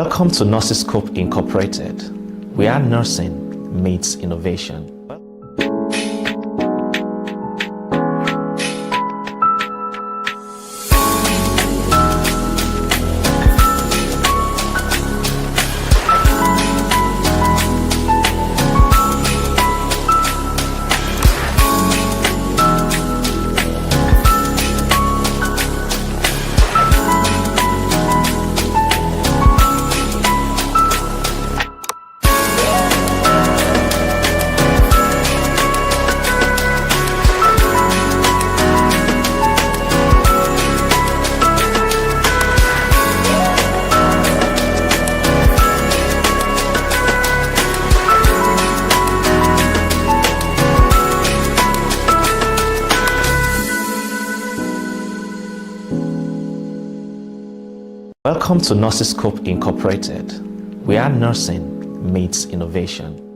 Welcome to Nursiscope Incorporated, where nursing meets innovation. Welcome to Nursiscope Incorporated, where nursing meets innovation.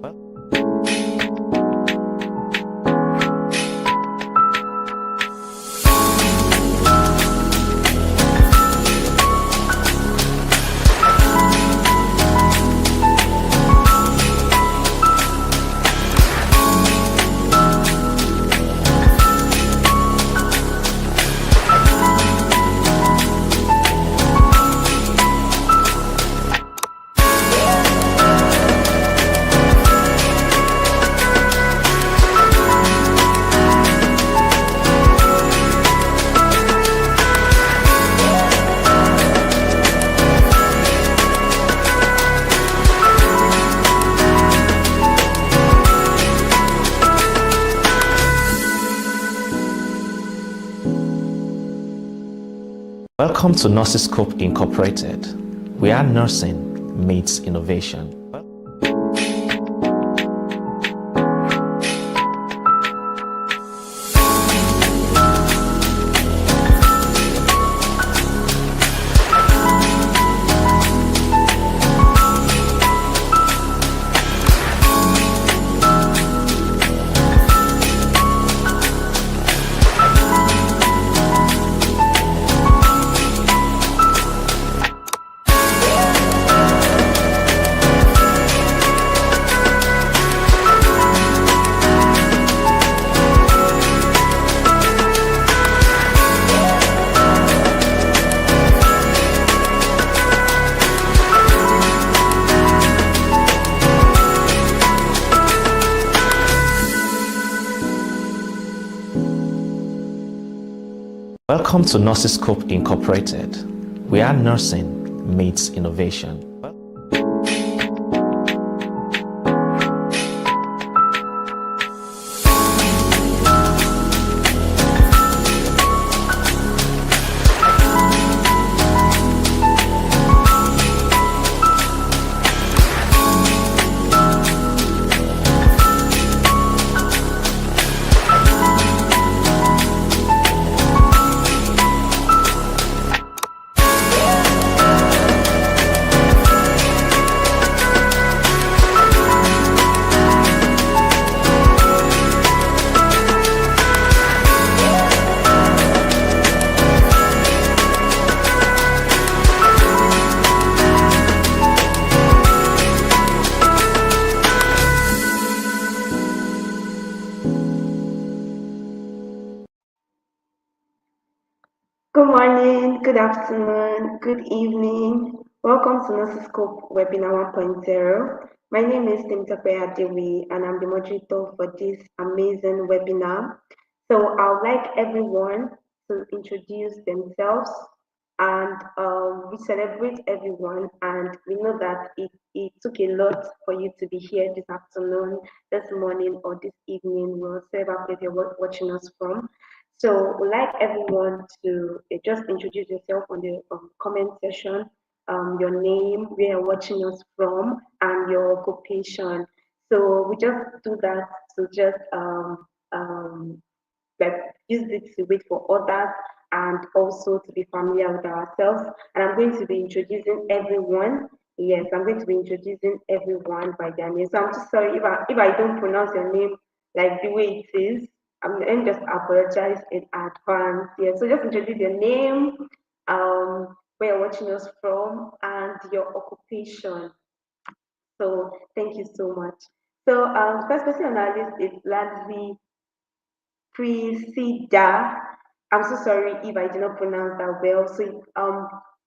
Welcome to Nursiscope Incorporated, where nursing meets innovation. Welcome to Nursiscope Incorporated, where nursing meets innovation. Good morning, good afternoon, good evening. Welcome to Nursiscope Webinar 1.0. My name is Temitope Adewi and I'm the moderator for this amazing webinar. So I would like everyone to introduce themselves and we celebrate everyone, and we know that it took a lot for you to be here this afternoon, this morning or this evening, wherever place you're watching us from. So we'd like everyone to just introduce yourself on the comment section, your name, where you're watching us from, and your occupation. So we just do that to just like use it to wait for others and also to be familiar with ourselves. And I'm going to be introducing everyone. Yes, I'm going to be introducing everyone by their name. So I'm just sorry if I don't pronounce your name like the way it is. I'm going to just apologize in advance. Yeah, so just introduce your name, where you're watching us from, and your occupation. So thank you so much. So first person on our list is Lansby Priscilla. I'm so sorry if I did not pronounce that well. So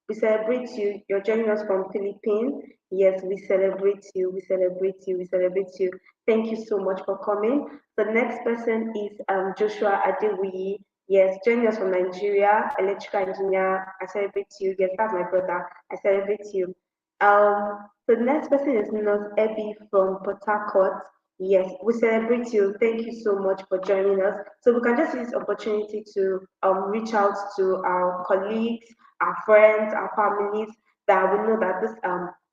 we celebrate you. You're joining us from Philippines. Yes, we celebrate you. We celebrate you. We celebrate you. Thank you so much for coming. So the next person is Joshua Adewi. Yes, joining us from Nigeria, electrical engineer. I celebrate you. Yes, that's my brother. I celebrate you. So the next person is Nurse Abby from Port Harcourt. Yes, we celebrate you. Thank you so much for joining us. So we can just use this opportunity to reach out to our colleagues, our friends, our families that we know that this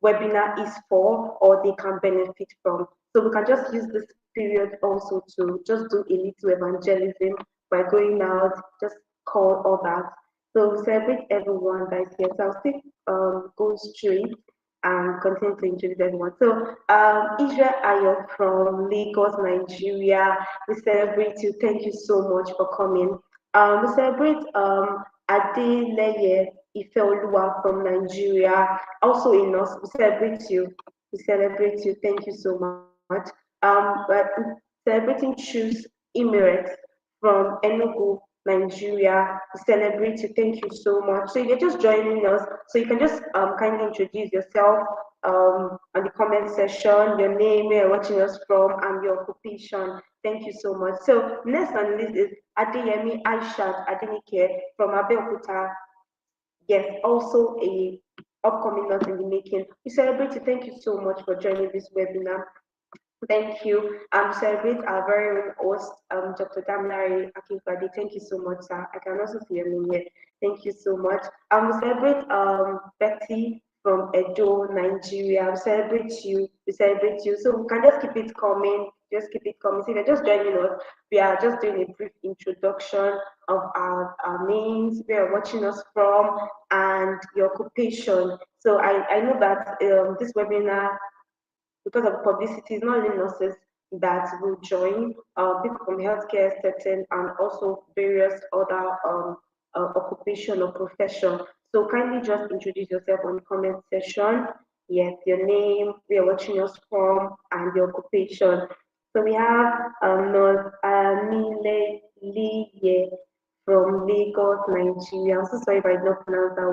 webinar is for or they can benefit from. So we can just use this period also to just do a little evangelism by going out, just call others. So we celebrate everyone that is here. So I'll still go straight and continue to introduce everyone. So, Israel Ayo from Lagos, Nigeria. We celebrate you. Thank you so much for coming. We celebrate Adeleye Ifeoluwa from Nigeria. Also in us, we celebrate you. We celebrate you. Thank you so much. But celebrating Choose Emirates from Enugu, Nigeria. We celebrate you. Thank you so much. So you're just joining us. So you can just kindly introduce yourself on the comment section, your name, where you're watching us from, and your occupation. Thank you so much. So next on the list is Adeyemi Aishat Adenike from Abeokuta. Yes, also a upcoming nurse in the making. We celebrate you. Thank you so much for joining this webinar. Thank you. Celebrate our very own host, Dr. Damilare Akingbade. Thank you so much, sir. I can also see your name here. Thank you so much. We celebrate Betty from Edo, Nigeria. We celebrate you. We celebrate you. So we can just keep it coming. Just keep it coming. So if you're just joining us, we are just doing a brief introduction of our names, where you're watching us from, and your occupation. So I know that this webinar, because of publicity, it's not only nurses that will join, people from healthcare setting and also various other occupation or profession. So kindly just introduce yourself on the comment section. Yes, your name, where you're watching us from, and your occupation. So we have Nurse Amile Liye from Lagos, Nigeria. I'm so sorry if I did not pronounce that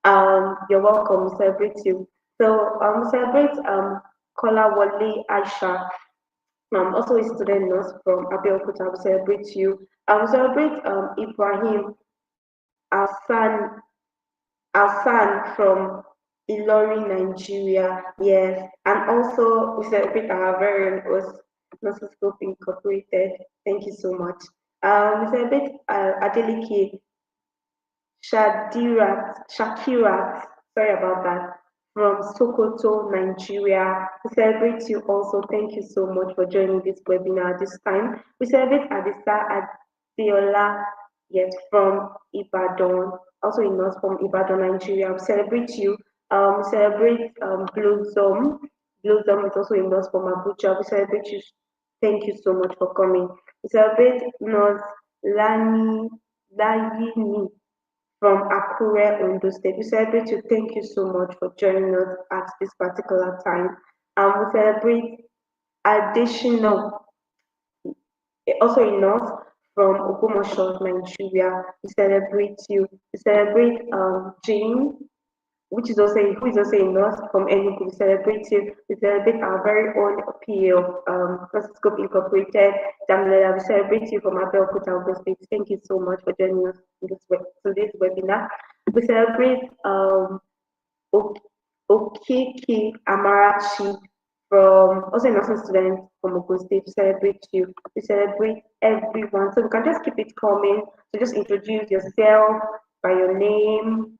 well. You're welcome. We celebrate you. So we celebrate Kolawole Aisha, also a student nurse from Abeokuta. We celebrate you. We celebrate Ibrahim Hassan from Ilori, Nigeria. Yes, and also we celebrate our very own host, Nursiscope Incorporated. Thank you so much. We celebrate Adeleke Shakirat, sorry about that, from Sokoto, Nigeria. We celebrate you also. Thank you so much for joining this webinar this time. We celebrate Adisa Adeola, yes, from Ibadan, also in us from Ibadan, Nigeria. We celebrate you. We celebrate Blossom. Blossom is also in us from Abuja. We celebrate you. Thank you so much for coming. We celebrate Nos Layini from Akure, Ondo State. We celebrate you. Thank you so much for joining us at this particular time. We celebrate additional, also in us from Ogumosho, Nigeria. We celebrate you. We celebrate Jane, which is also who is also in us from Enugu. We celebrate you. We celebrate our very own PA of Nursiscope Incorporated, Damilare. We celebrate you from Abeokuta, Ogun State. Thank you so much for joining us in this webinar. We celebrate Okiki Amarachi from also a nursing student from Ogun State. We celebrate you. We celebrate everyone. So we can just keep it coming. So just introduce yourself by your name,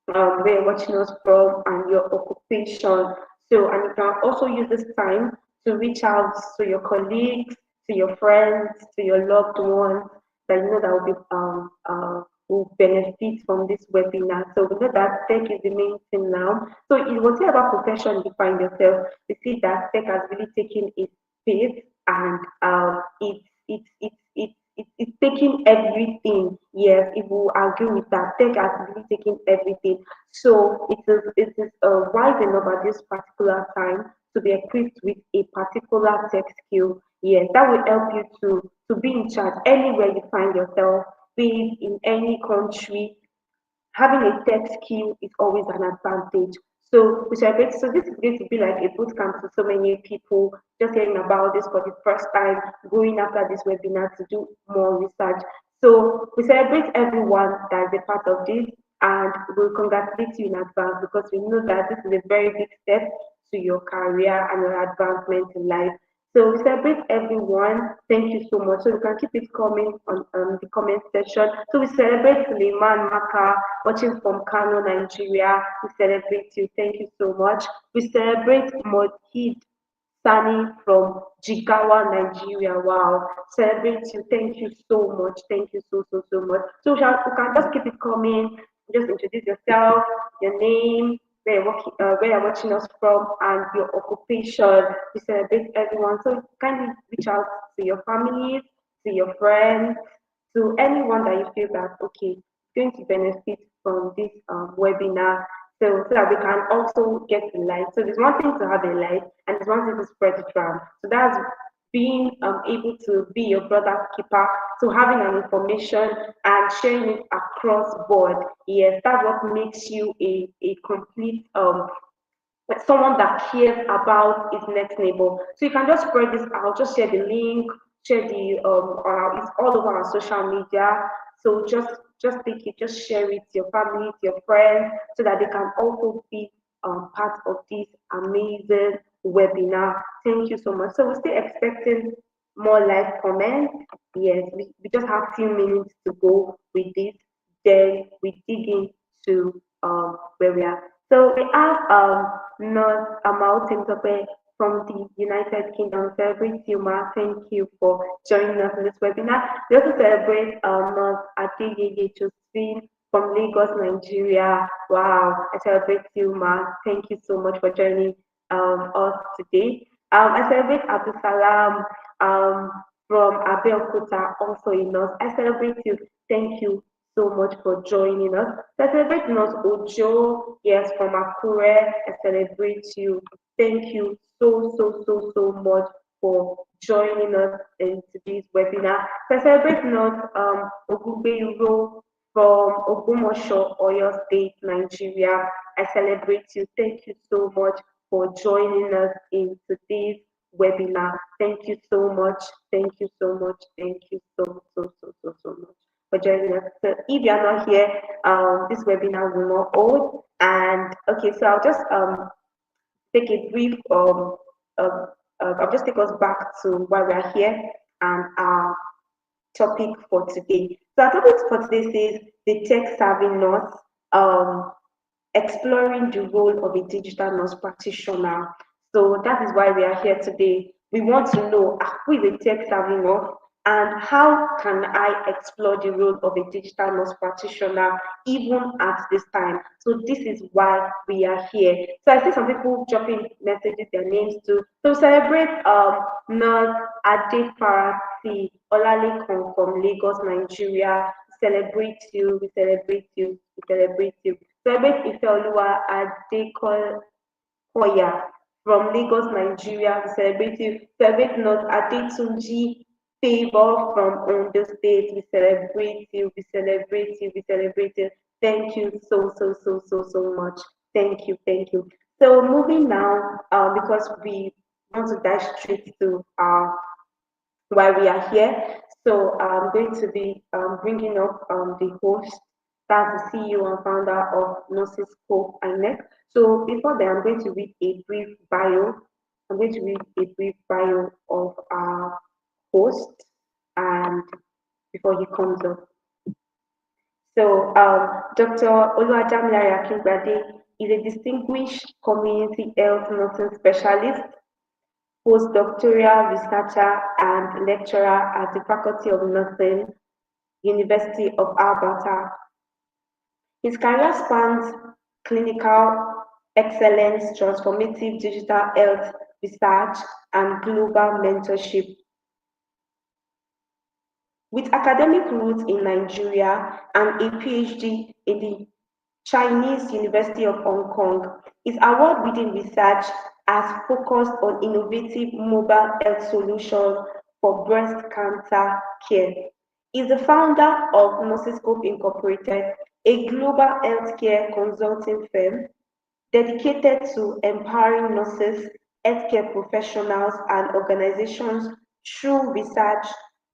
where you're watching us from, and your occupation. So, and you can also use this time to reach out to your colleagues, to your friends, to your loved ones that you know that will benefit from this webinar. So we know that tech is the main thing now. So in whatever profession you find yourself, you see that tech has really taken its space, and it's it's taking everything. Yes, if we agree with that, tech has really taken everything. So it is wise enough at this particular time to be equipped with a particular tech skill. Yes, that will help you to be in charge anywhere you find yourself, be it in any country. Having a tech skill is always an advantage. So we celebrate. So this is going to be like a boot camp to so many people just hearing about this for the first time, going after this webinar to do more research. So we celebrate everyone that is a part of this, and we'll congratulate you in advance because we know that this is a very big step to your career and your advancement in life. So we celebrate everyone. Thank you so much. So you can keep it coming on the comment section. So we celebrate Suleiman Maka watching from Kano, Nigeria. We celebrate you. Thank you so much. We celebrate Mohid Sani from Jigawa, Nigeria. Wow. Celebrate you. Thank you so much. Thank you so much. So you can just keep it coming. Just introduce yourself, your name, where you're watching us from, and your occupation. We celebrate everyone. So kindly reach out to your families, to your friends, to anyone that you feel that okay is going to benefit from this webinar. So that we can also get the light. So there's one thing to have a light, and there's one thing to spread it around. So that's being able to be your brother's keeper, so having an information and sharing it across board. Yes, that's what makes you a complete someone that cares about his next neighbor. So you can just spread this out, just share the link, share the it's all over our social media. So just take it, just share it to your family, to your friends, so that they can also be part of this amazing webinar. Thank you so much. So we're still expecting more live comments. Yes, we just have a few minutes to go with this. Then we dig into where we are. So we have Nurse Amal Temtope from the United Kingdom. Celebrate you, Ma. Thank you for joining us in this webinar. We also celebrate Nurse Adeyeye Josephine from Lagos, Nigeria. Wow, I celebrate you, Ma. Thank you so much for joining us today. I celebrate Abdul Salam from Abeokuta, also in us. I celebrate you. Thank you so much for joining us. So I celebrate us, Ojo, yes, from Akure. I celebrate you. Thank you so much for joining us in today's webinar. So I celebrate us, Ogubeyuro from Ogumosho, Oyo State, Nigeria. I celebrate you. Thank you so much for joining us in today's webinar. Thank you so much. Thank you so much. Thank you so much for joining us. So if you are not here, this webinar will not hold. And okay, so I'll just take a brief I'll just take us back to why we are here and our topic for today. So our topic for today says the tech savvy nurse, exploring the role of a digital nurse practitioner. So that is why we are here today. We want to know who is a tech savvy nurse and how can I explore the role of a digital nurse practitioner even at this time. So this is why we are here. So I see some people dropping messages, their names too. So celebrate Nurse Ade Farasi Olalekan from Lagos, Nigeria. Celebrate you, we celebrate you, we celebrate you. Celebrate Ifeoluwa Adekoya from Lagos, Nigeria. We celebrate you. Celebrate Nurse Adetunji Favor from Ondo State. We celebrate you. We celebrate you. We celebrate you. Thank you so much. Thank you. Thank you. So moving now, because we want to dive straight to why we are here. So I'm going to be bringing up the host, that's the CEO and founder of Nursiscope and Next. So before that, I'm going to read a brief bio. I'm going to read a brief bio of our host, and before he comes up. So Dr. Oluwadamilare Akingbade is a distinguished community health nursing specialist, postdoctoral researcher and lecturer at the Faculty of Nursing, University of Alberta. His career spans clinical excellence, transformative digital health research, and global mentorship. With academic roots in Nigeria and a PhD in the Chinese University of Hong Kong, his award-winning research has focused on innovative mobile health solutions for breast cancer care. He is the founder of Nursiscope Incorporated, a global healthcare consulting firm dedicated to empowering nurses, healthcare professionals, and organizations through research,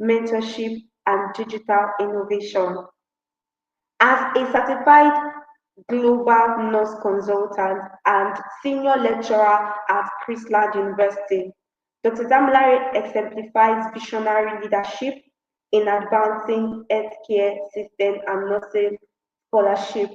mentorship, and digital innovation. As a certified global nurse consultant and senior lecturer at Chrisland University, Dr. Damilare exemplifies visionary leadership in advancing healthcare system and nursing scholarship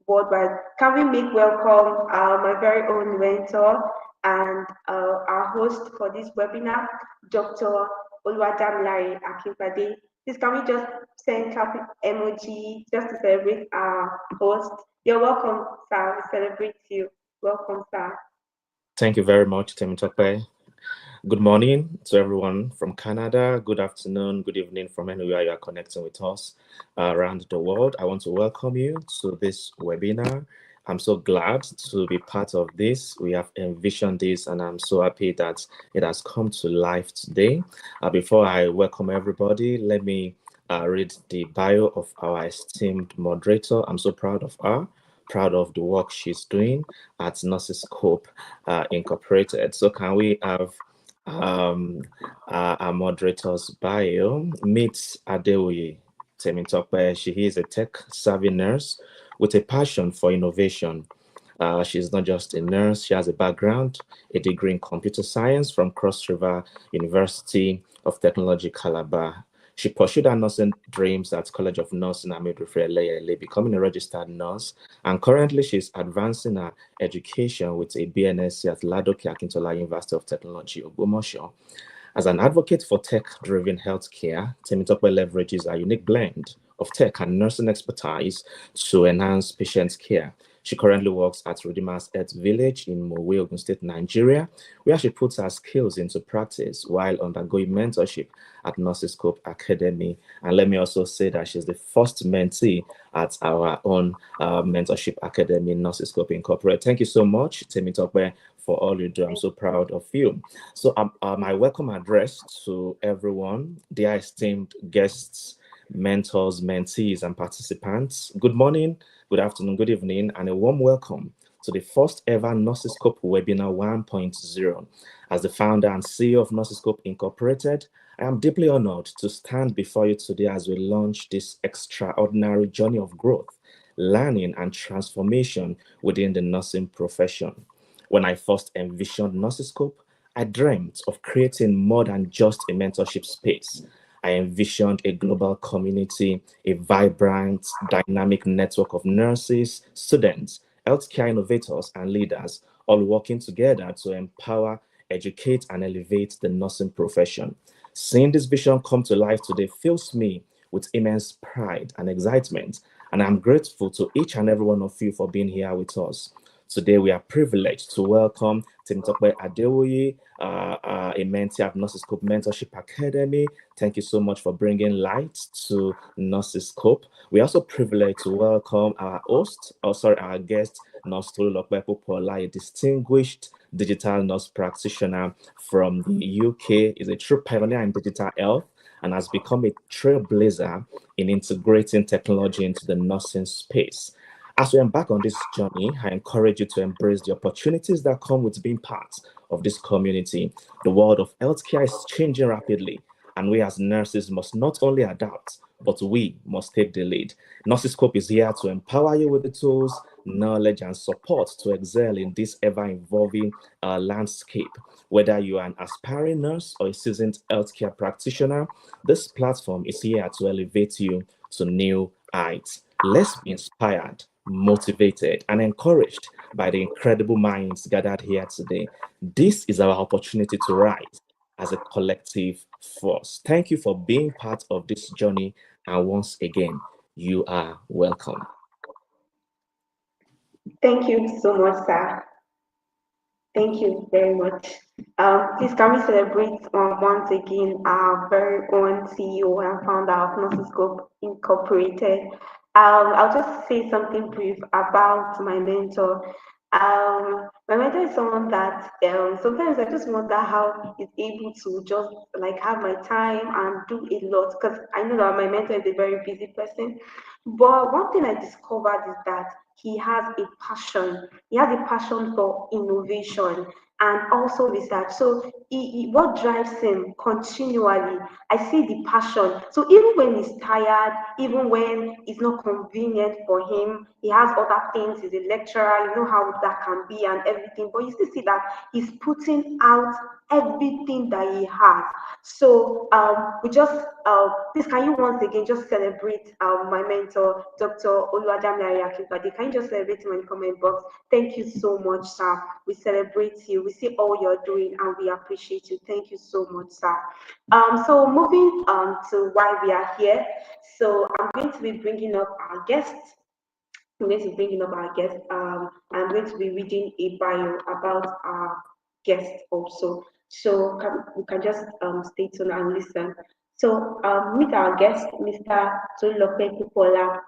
worldwide. Can we make welcome my very own mentor and our host for this webinar, Dr. Oluwadamilare Akingbade. Please can we just send clap emoji just to celebrate our host? You're welcome, sir. We celebrate you. Welcome, sir. Thank you very much, Temitope. Good morning to everyone from Canada. Good afternoon, good evening from anywhere you are connecting with us around the world. I want to welcome you to this webinar. I'm so glad to be part of this. We have envisioned this, and I'm so happy that it has come to life today. Before I welcome everybody, let me read the bio of our esteemed moderator. I'm so proud of her, proud of the work she's doing at Nursiscope Incorporated. So can we have our moderator's bio? Meet Adeoye Temitope. She is a tech-savvy nurse with a passion for innovation. She's not just a nurse, she has a background, a degree in computer science from Cross River University of Technology, Calabar. She pursued her nursing dreams at College of Nursing and Midwifery, LA, becoming a registered nurse. And currently, she's advancing her education with a BNSC at Ladoke Akintola University of Technology, Ogbomoso. As an advocate for tech-driven healthcare, Temitope leverages a unique blend of tech and nursing expertise to enhance patient care. She currently works at Redeemer's Health Village in Mowe, Ogun State, Nigeria, where she puts her skills into practice while undergoing mentorship at Nursiscope Academy. And let me also say that she's the first mentee at our own mentorship academy, Nursiscope Incorporated. Thank you so much, Temitope, for all you do. I'm so proud of you. So my welcome address to everyone, dear esteemed guests, mentors, mentees, and participants. Good morning, good afternoon, good evening, and a warm welcome to the first ever Nursiscope Webinar 1.0. As the founder and CEO of Nursiscope Incorporated, I am deeply honored to stand before you today as we launch this extraordinary journey of growth, learning, and transformation within the nursing profession. When I first envisioned Nursiscope, I dreamt of creating more than just a mentorship space. I envisioned a global community, a vibrant, dynamic network of nurses, students, healthcare innovators, and leaders, all working together to empower, educate, and elevate the nursing profession. Seeing this vision come to life today fills me with immense pride and excitement, and I'm grateful to each and every one of you for being here with us. Today, we are privileged to welcome Temitope Adeoye, a mentee at Nursiscope Mentorship Academy. Thank you so much for bringing light to Nursiscope. We are also privileged to welcome our our guest, Nurse Tolulope Popoola, a distinguished digital nurse practitioner from the UK, is a true pioneer in digital health and has become a trailblazer in integrating technology into the nursing space. As we embark on this journey, I encourage you to embrace the opportunities that come with being part of this community. The world of healthcare is changing rapidly, and we as nurses must not only adapt, but we must take the lead. Nursiscope is here to empower you with the tools, knowledge, and support to excel in this ever-evolving landscape. Whether you are an aspiring nurse or a seasoned healthcare practitioner, this platform is here to elevate you to new heights. Let's be inspired, motivated, and encouraged by the incredible minds gathered here today. This is our opportunity to rise as a collective force. Thank you for being part of this journey. And once again, you are welcome. Thank you so much, sir. Thank you very much. Please can we celebrate once again our very own CEO and founder of Nursiscope Incorporated. I'll just say something brief about my mentor. My mentor is someone that sometimes I just wonder how he's able to just like have my time and do a lot because I know that my mentor is a very busy person. But one thing I discovered is that he has a passion. He has a passion for innovation and also research. So what drives him continually, I see the passion. So even when he's tired, even when it's not convenient for him, he has other things, he's a lecturer, you know how that can be and everything, but you still see that he's putting out everything that he has. So we just please can you once again just celebrate my mentor, Dr. Oluwadamilare Akingbade. Can you just celebrate him in the comment box? Thank you so much, sir. We celebrate you. We see all you're doing and we appreciate you. Thank you so much, sir. So moving to why we are here. So I'm going to be bringing up our guests. I'm going to be bringing up our guest. I'm going to be reading a bio about our guest also. So we can just stay tuned and listen. So meet our guest, Mr. Tolulope Popoola,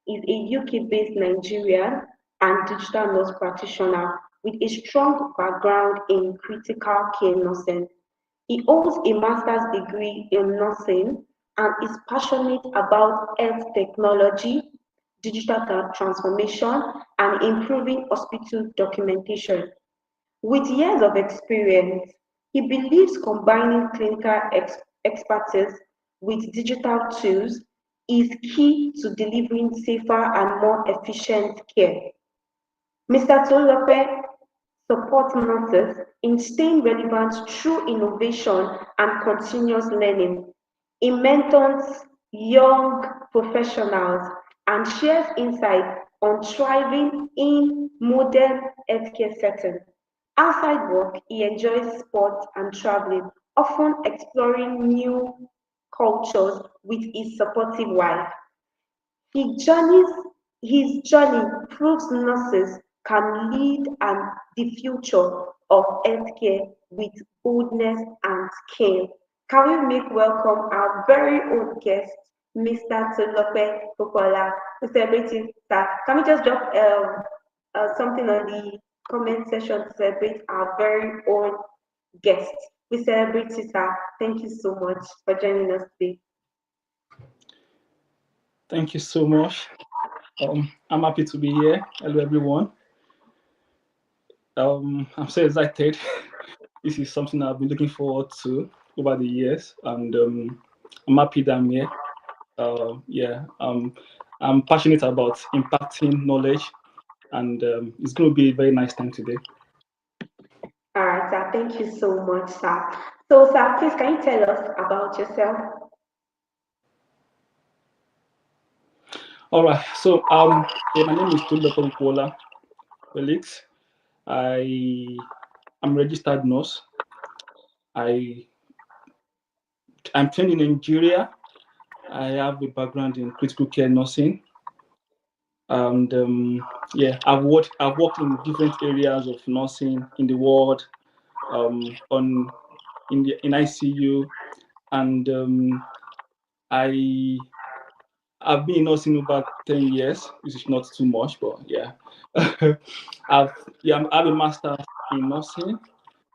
is a UK-based Nigerian and digital nurse practitioner with a strong background in critical care nursing. He holds a master's degree in nursing and is passionate about health technology, digital transformation, and improving hospital documentation. With years of experience, he believes combining clinical expertise with digital tools is key to delivering safer and more efficient care. Mr. Tolulope supports nurses in staying relevant through innovation and continuous learning. He mentors young professionals and shares insights on thriving in modern healthcare settings. Outside work, he enjoys sports and traveling, often exploring new cultures with his supportive wife. His journeys his journey proves nurses can lead and the future of healthcare with boldness and skill. Can we make welcome our very own guest, Mr. Tolulope Popoola, to celebrate sir? Can we just drop something on the comment section to celebrate our very own guest? We celebrate you, sir. Thank you so much for joining us today. Thank you so much. I'm happy to be here. Hello, everyone. I'm so excited. This is something I've been looking forward to over the years, and I'm happy that I'm here. I'm passionate about impacting knowledge, and it's going to be a very nice time today. All right, sir. Thank you so much, sir. So, sir, please can you tell us about yourself? All right. So, my name is Tolulope Popoola Felix. I'm registered nurse. I'm trained in Nigeria. I have a background in critical care nursing, and I've worked in different areas of nursing in the world, in ICU, and I've been in nursing about 10 years, which is not too much, but yeah. I have a master's in nursing.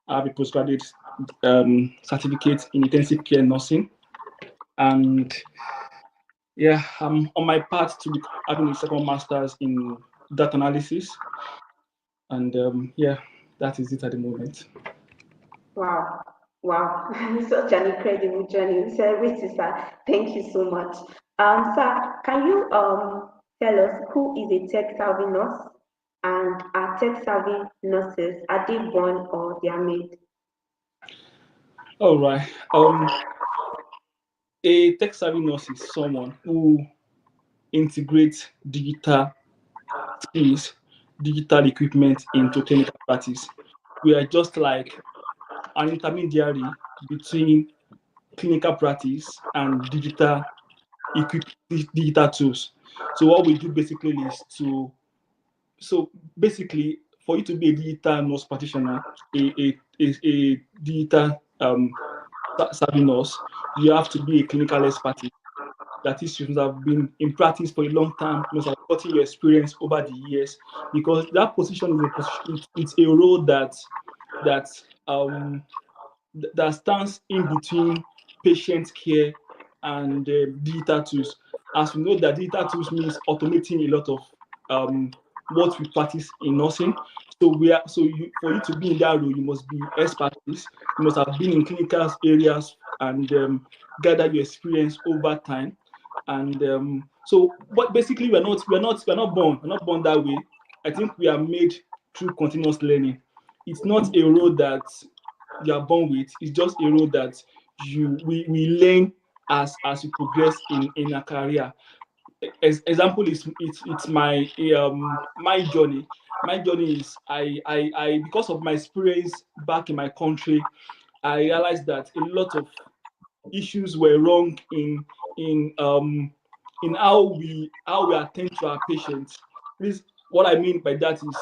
I have a postgraduate certificate in intensive care nursing, and yeah, I'm on my path to having a second master's in data analysis, and that is it at the moment. Wow, wow, such an incredible journey. Celebrate you, sir. Thank you so much. Sir, can you tell us who is a tech savvy nurse and are tech savvy nurses? Are they born or they are made? All right. A tech savvy nurse is someone who integrates digital skills, digital equipment into clinical practice. We are just like an intermediary between clinical practice and digital digital tools. So what we do basically is so basically for you to be a digital nurse practitioner, a a digital savvy nurse, you have to be a clinical expert. That is, you must have been in practice for a long time. You must have gotten your experience over the years, because that position is a position. It's a role that stands in between patient care and digital tools. As we know, that digital tools means automating a lot of what we practice in nursing. So for you to be in that role, you must be expertise. You must have been in clinical areas and gather your experience over time. And but basically, we're not born that way. I think we are made through continuous learning. It's not a role that you are born with. It's just a role that we learn as you progress in a career. Example is it's my my journey. My journey is I because of my experience back in my country, I realized that a lot of issues were wrong in how we attend to our patients. This, what I mean by that is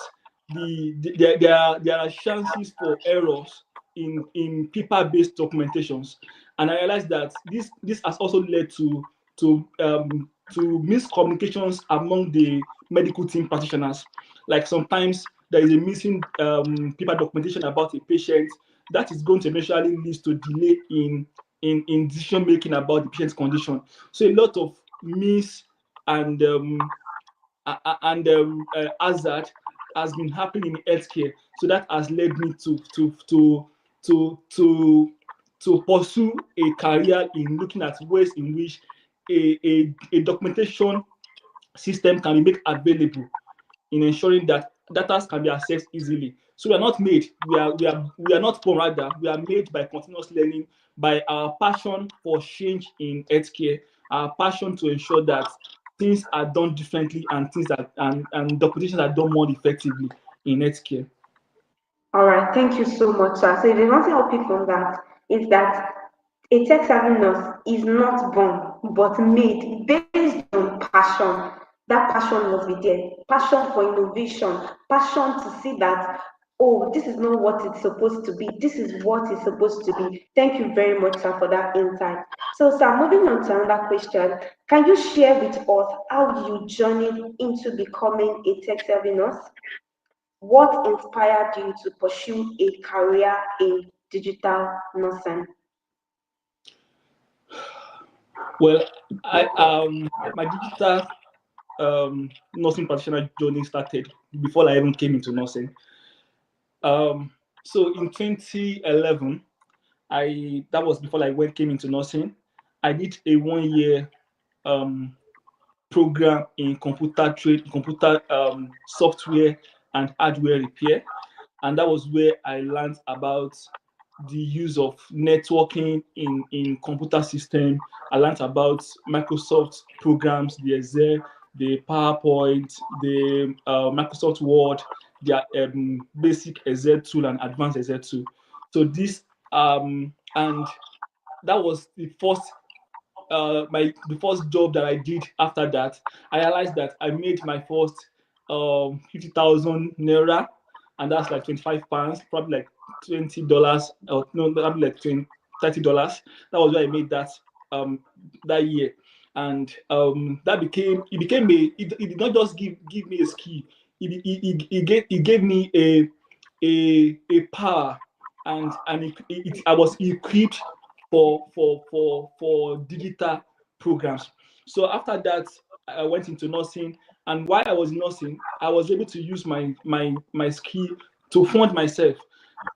there are chances for errors in paper-based documentations, and I realized that this has also led to miscommunications among the medical team practitioners. Like sometimes there is a missing paper documentation about a patient that is going to eventually lead to delay in decision making about the patient's condition. So a lot of miss and hazard has been happening in healthcare. So that has led me to pursue a career in looking at ways in which a documentation system can be made available, in ensuring that data can be accessed easily. So we are not made, we are not born, rather, we are made by continuous learning, by our passion for change in healthcare, our passion to ensure that things are done differently and things that and documentations are done more effectively in healthcare. All right, thank you so much, sir. So if there's one thing I'll pick from that is that a tech savvy nurse is not born but made based on passion. That passion must be there. Passion for innovation, passion to see that, oh, this is not what it's supposed to be. This is what it's supposed to be. Thank you very much, sir, for that insight. So, sir, moving on to another question. Can you share with us how you journeyed into becoming a tech savvy nurse? What inspired you to pursue a career in digital nursing? Well, my digital nursing practitioner journey started before I even came into nursing. So in 2011, that was before I came into nursing. I did a 1 year program in computer software and hardware repair, and that was where I learned about the use of networking in computer system. I learned about Microsoft programs, the Excel, the PowerPoint, the Microsoft Word, their basic Excel tool and advanced Excel tool. So this and that was the first the first job that I did. After that, I realized that I made my first 50,000 naira, and that's like 25 pounds, probably like $20, or no, probably like $30. That was where I made that that year, and it did not just give me a skill. It gave me a power, and I was equipped for digital programs. So after that, I went into nursing, and while I was nursing, I was able to use my skill to fund myself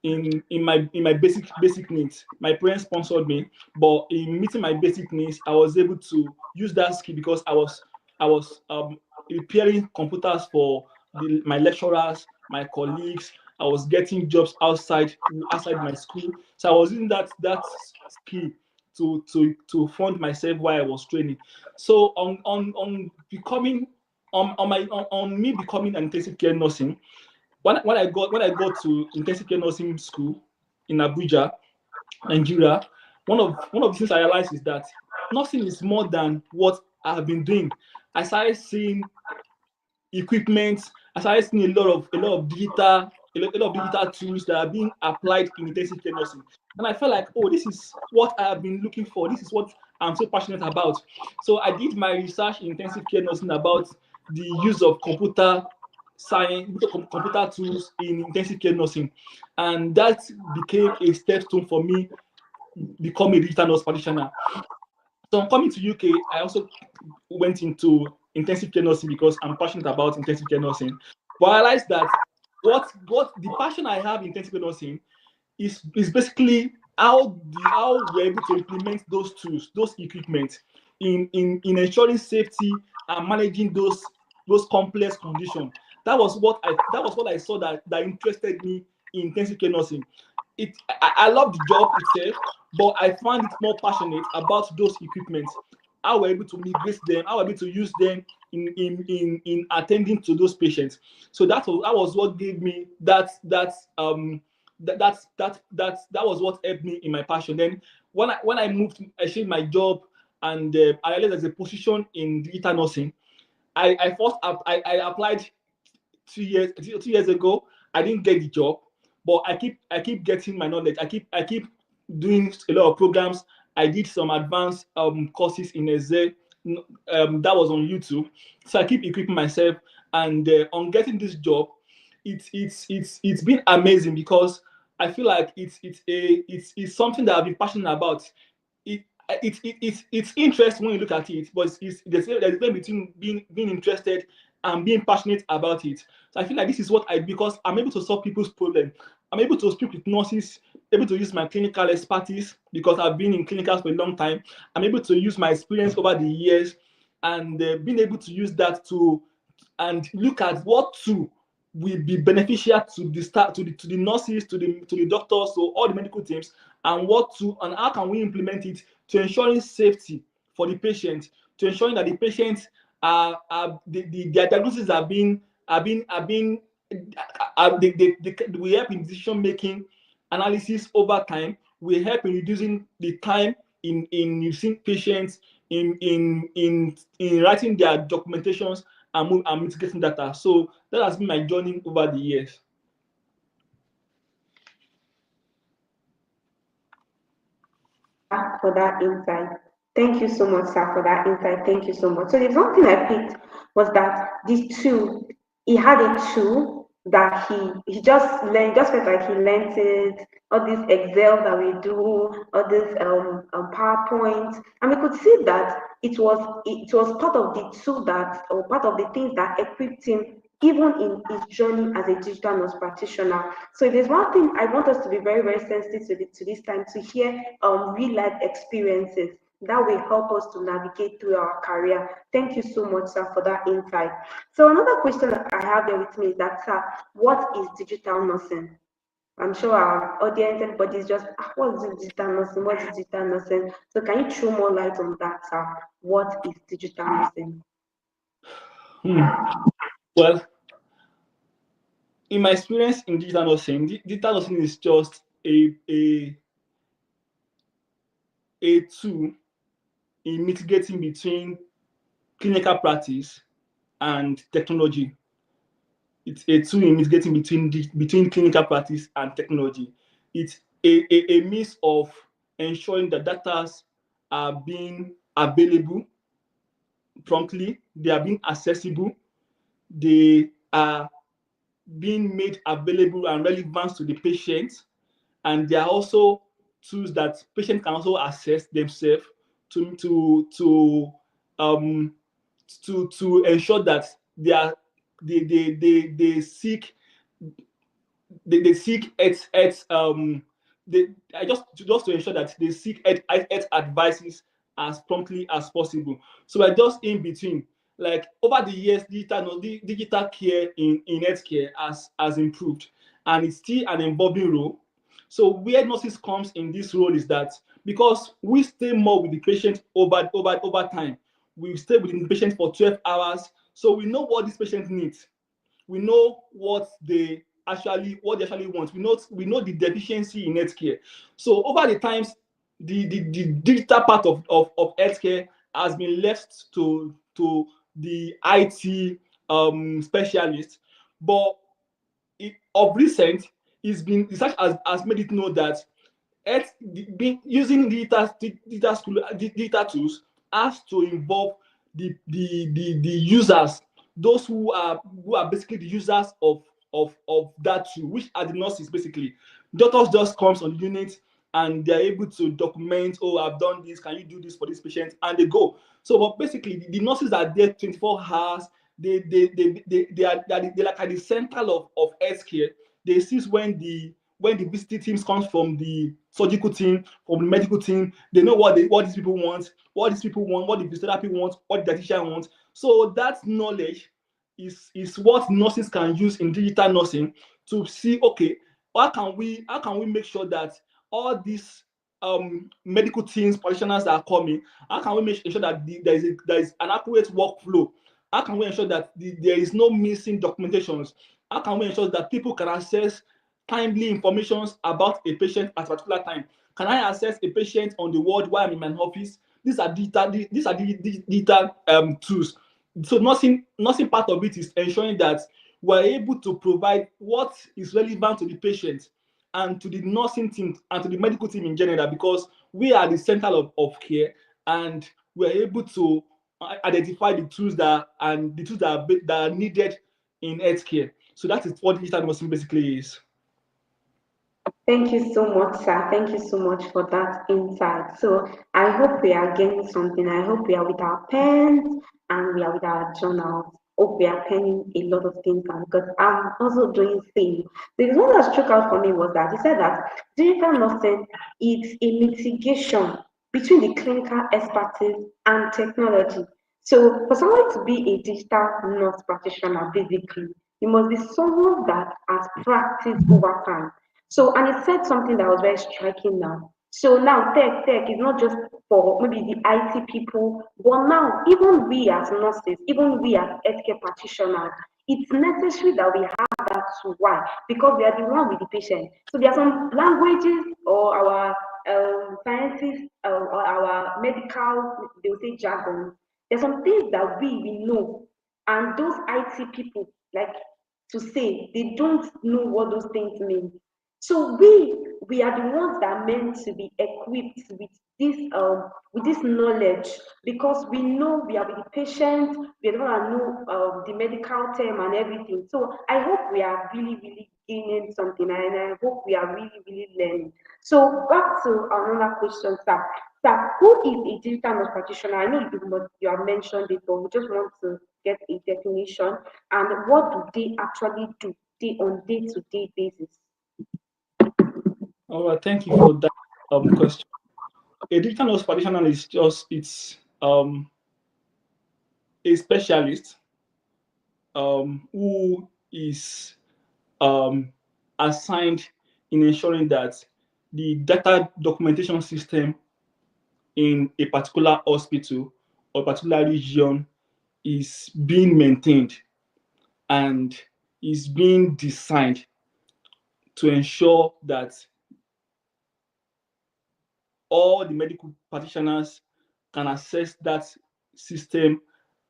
in my basic needs. My parents sponsored me, but in meeting my basic needs, I was able to use that skill because I was repairing computers for my lecturers, my colleagues. I was getting jobs outside my school, so I was using that skill to fund myself while I was training. So on becoming on me becoming an intensive care nursing, when I got to intensive care nursing school in Abuja, Nigeria, one of the things I realized is that nursing is more than what I have been doing. I started seeing equipment. I started seeing a lot of digital a lot of digital tools that are being applied in intensive care nursing. And I felt like, oh, this is what I have been looking for. This is what I'm so passionate about. So I did my research in intensive care nursing about the use of computer science, computer tools in intensive care nursing. And that became a stepstone for me becoming a digital nurse practitioner. So I'm coming to UK. I also went into intensive care nursing because I'm passionate about intensive care nursing. But I realized that what the passion I have in intensive care nursing is basically how we're able to implement those tools, those equipment in ensuring safety and managing those complex conditions. That was what I saw that interested me in intensive care nursing. I love the job itself, but I find it more passionate about those equipment, how we're able to migrate them, how we're able to use them in attending to those patients. So that was what gave me that was what helped me in my passion. Then when I moved, I changed my job, and I realized there's a position in digital nursing. I applied 2 years ago. I didn't get the job, but I keep getting my knowledge. I keep doing a lot of programs. I did some advanced courses in Excel. That was on YouTube. So I keep equipping myself, and on getting this job, it's been amazing because I feel like it's something that I've been passionate about. It's interesting when you look at it, but there's a difference between being interested and being passionate about it. So I feel like this is what because I'm able to solve people's problem. I'm able to speak with nurses, able to use my clinical expertise because I've been in clinicals for a long time. I'm able to use my experience over the years, and being able to use that and look at what tool will be beneficial to the nurses, to the doctors, to all the medical teams, and how can we implement it to ensuring safety for the patient, to ensuring that the patients their diagnoses we help in decision making analysis over time. We help in reducing the time in using patients in writing their documentations and mitigating data. So that has been my journey over the years. For that insight. Thank you so much, sir, for that insight. Thank you so much. So there's one thing I picked was that this tool, he had a tool that he just learned, just felt like he learned it, all this Excel that we do, all this PowerPoint, and we could see that it was part of the tool or part of the things that equipped him even in his journey as a digital nurse practitioner. So there's one thing I want us to be very, very sensitive to this time, to hear real life experiences that will help us to navigate through our career. Thank you so much, sir, for that insight. So another question that I have there with me is that, sir, what is digital nursing? I'm sure our audience, everybody is just, what is digital nursing? What is digital nursing? So can you throw more light on that, sir? What is digital nursing? Well, in my experience in digital nursing is just a tool in mitigating between clinical practice and technology. It's a tool in mitigating between clinical practice and technology. It's a means of ensuring that data are being available promptly, they are being accessible, they are being made available and relevant to the patient, and they are also tools that patients can also access themselves to ensure that they seek just to ensure that they seek health advices as promptly as possible. So we're just in between. Like over the years, digital care in healthcare has improved, and it's still an evolving role. So where nurses comes in this role is that because we stay more with the patient over time, we stay with the patient for 12 hours, so we know what this patient needs. We know what they actually want. We know the deficiency in healthcare. So over the times, the digital part of healthcare has been left to the IT specialists. But of recent, research has made it known that using digital tools has to involve the users, those who are basically the users of that tool, which are the nurses basically. Doctors just comes on the unit and they're able to document, oh, I've done this, can you do this for this patient, and they go. So but basically the nurses are there 24 hours. They're like at the center of healthcare. They see when the visiting teams comes from the surgical team, from the medical team. They know what these people want, what the physiotherapy wants, what the dietitian wants. So that knowledge is what nurses can use in digital nursing to see, okay, how can we make sure that all these medical teams, practitioners that are coming, how can we make sure that there is an accurate workflow? How can we ensure that there is no missing documentations? How can we ensure that people can access timely information about a patient at a particular time? Can I access a patient on the ward while I'm in my office? These are digital tools. So nursing part of it is ensuring that we're able to provide what is relevant to the patient and to the nursing team and to the medical team in general, because we are the center of care, and we're able to identify the tools that are needed in healthcare. So that is what digital nursing basically is. Thank you so much, sir. Thank you so much for that insight. So I hope we are getting something. I hope we are with our pens and we are with our journals. Hope we are penning a lot of things down, because I'm also doing same. The one that struck out for me was that he said that digital nursing is a mitigation between the clinical expertise and technology. So for someone to be a digital nurse practitioner, basically, you must be someone that has practiced over time. So, and it said something that was very striking now. So now tech is not just for maybe the IT people, but now even we as nurses, even we as healthcare practitioners, it's necessary that we have that too. Why? Because we are the one with the patient. So there are some languages or our scientists or our medical, they will say jargon. There's some things that we know, and those IT people like to say they don't know what those things mean. So we are the ones that are meant to be equipped with this knowledge, because we know we are with the patient, we are the one that know the medical term and everything. So I hope we are really, really gaining something, and I hope we are really, really learning. So back to another question, sir. Sir, who is a digital nurse practitioner? I know you have mentioned it, but we just want to get a definition, and what do they actually do on day-to-day basis? All right, thank you for that question. A digital nurse practitioner is just a specialist who is assigned in ensuring that the data documentation system in a particular hospital or particular region is being maintained and is being designed to ensure that all the medical practitioners can access that system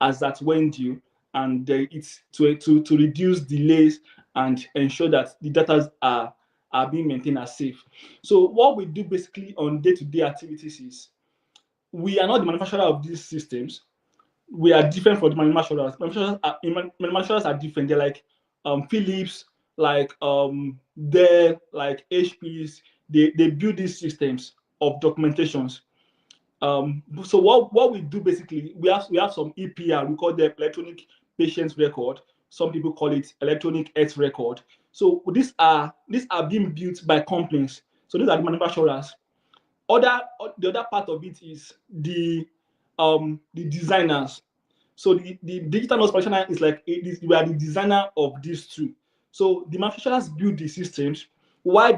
as at when due, and it's to reduce delays and ensure that the data are being maintained as safe. So what we do basically on day-to-day activities is, we are not the manufacturer of these systems. We are different from the manufacturers. Manufacturers are different. They're like Philips, like Dell, like HPs. They build these systems of documentations. So what we do basically, we have some EPR. We call them electronic patients record. Some people call it electronic health record. So these are being built by companies. So these are the manufacturers. The other part of it is the designers. So the digital nurse practitioner is like we are the designer of these two. So the manufacturers build the systems. Why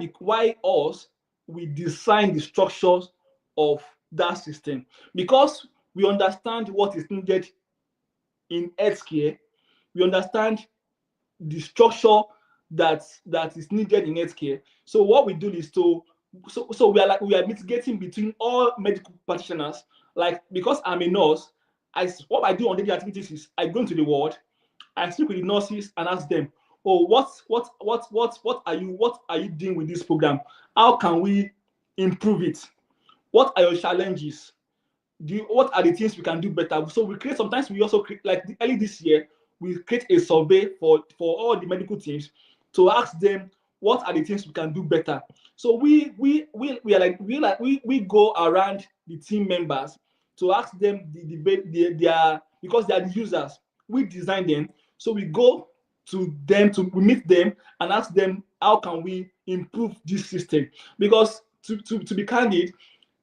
us? We design the structures of that system, because we understand what is needed in healthcare. We understand the structure that is needed in healthcare. So what we do is we are mitigating between all medical practitioners. Like, because I'm a nurse, what I do on daily activities is I go into the ward, I speak with the nurses and ask them, oh, what are you doing with this program? How can we improve it? What are your challenges? What are the things we can do better? So we create, sometimes we also create, like early this year, we create a survey for all the medical teams to ask them what are the things we can do better. So we go around the team members to ask them their, because they are the users. We design them, so we go to them, we meet them and ask them how can we improve this system, because to be candid,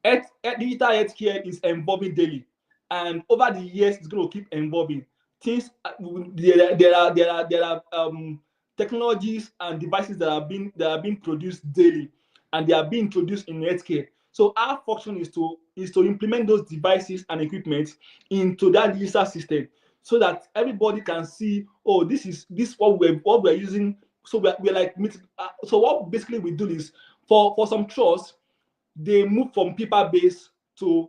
digital healthcare is evolving daily, and over the years it's going to keep evolving. Things there are technologies and devices that are being produced daily, and they are being introduced in healthcare. So our function is to implement those devices and equipment into that digital system, so that everybody can see, oh, this is what we're using. So we're like, so what basically we do is, for some trusts, they move from paper based to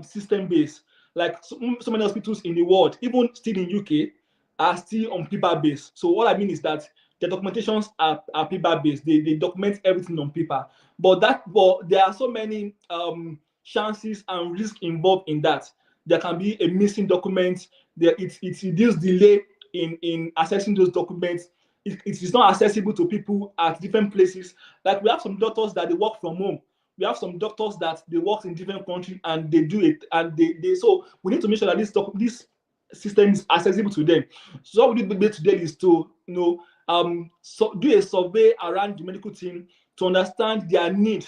system based. Like so many hospitals in the world, even still in UK, are still on paper based. So what I mean is that the documentations are paper based. They document everything on paper. But there are so many chances and risks involved in that. There can be a missing document. It reduces delay in accessing those documents. It is not accessible to people at different places. Like we have some doctors that they work from home. We have some doctors that they work in different countries and they do it, and they so we need to make sure that this system is accessible to them. So what we need today is to do a survey around the medical team to understand their need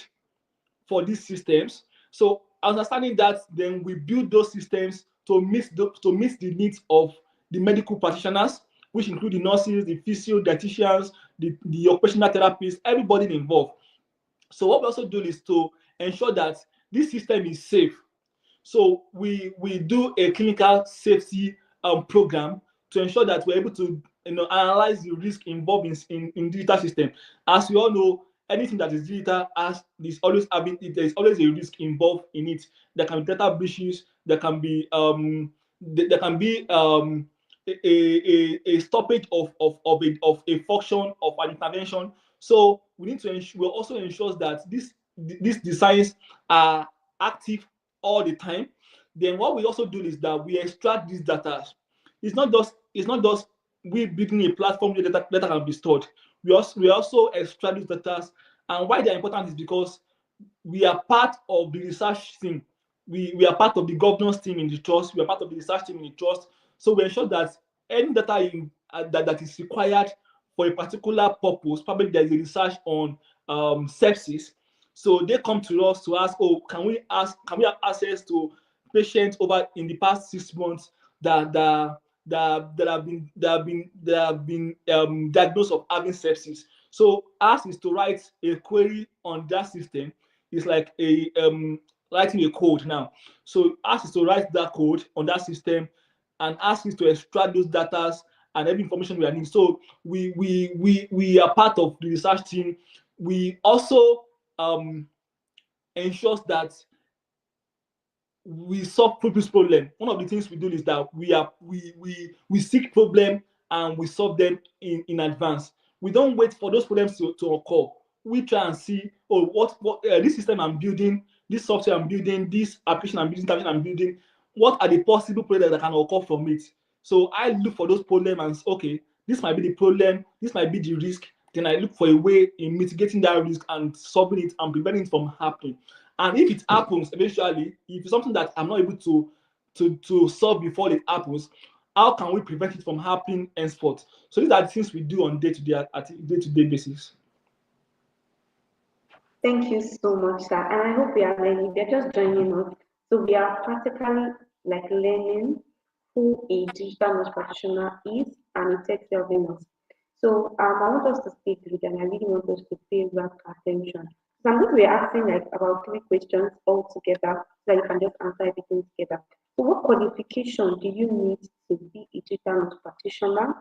for these systems. So understanding that, then we build those systems to meet the needs of the medical practitioners, which include the nurses, the physio, dietitians, the occupational therapists, everybody involved. So what we also do is to ensure that this system is safe. So we do a clinical safety program to ensure that we're able to analyze the risk involved in digital system. As we all know, anything that is digital there's always a risk involved in it. There can be data breaches. There can be a stoppage of a function of an intervention. So we need to we also ensure that these designs are active all the time. Then what we also do is that we extract these data. It's not just we building a platform where data can be stored. We also extract these data, and why they're important is because we are part of the research team. We are part of the governance team in the trust. We are part of the research team in the trust. So we ensure that any data that is required for a particular purpose, probably there's a research on sepsis. So they come to us to ask, oh, can we have access to patients over in the past 6 months that have been diagnosed of having sepsis. So ours is to write a query on that system. It's like a writing a code now. So ask is to write that code on that system and ask is to extract those data and every information we are needing. So we are part of the research team. We also ensures that we solve people's problem. One of the things we do is that we seek problem and we solve them in advance. We don't wait for those problems to occur. We try and see, oh, what this system I'm building, this software I'm building, this application I'm building, what are the possible problems that can occur from it? So I look for those problems and say, okay, this might be the problem, this might be the risk. Then I look for a way in mitigating that risk and solving it and preventing it from happening. And if it happens eventually, if it's something that I'm not able to solve before it happens, how can we prevent it from happening henceforth? So these are the things we do on day-to-day basis. Thank you so much, sir. And I hope we are learning. They're just joining us. So we are practically like learning who a digital nurse practitioner is and it takes care of us. So I want us to stay through and I really want us to pay rapt attention. So I'm going to be asking like about 3 questions all together so you can just answer everything together. So what qualification do you need to be a digital nurse practitioner?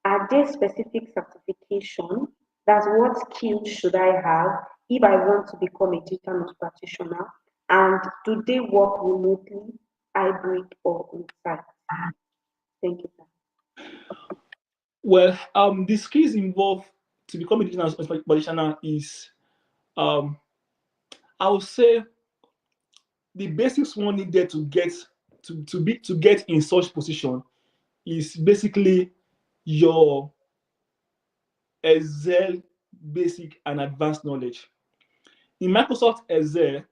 Are there specific certification? That's what skills should I have if I want to become a digital nurse practitioner? And do they work remotely, hybrid, or on site? Thank you, sir. Well, the skills involved to become a digital nurse practitioner is, I would say, the basics one needed to get to get in such position is basically your Excel basic and advanced knowledge. In Microsoft Excel,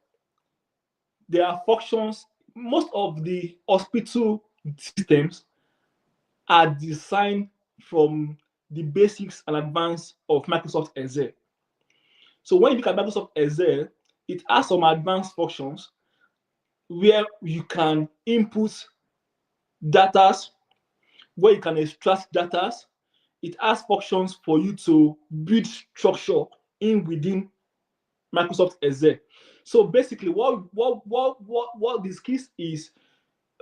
there are functions. Most of the hospital systems are designed from the basics and advanced of Microsoft Excel. So when you look at Microsoft Excel, it has some advanced functions where you can input data, where you can extract data. It has functions for you to build structure in within Microsoft Excel. So basically, what this case is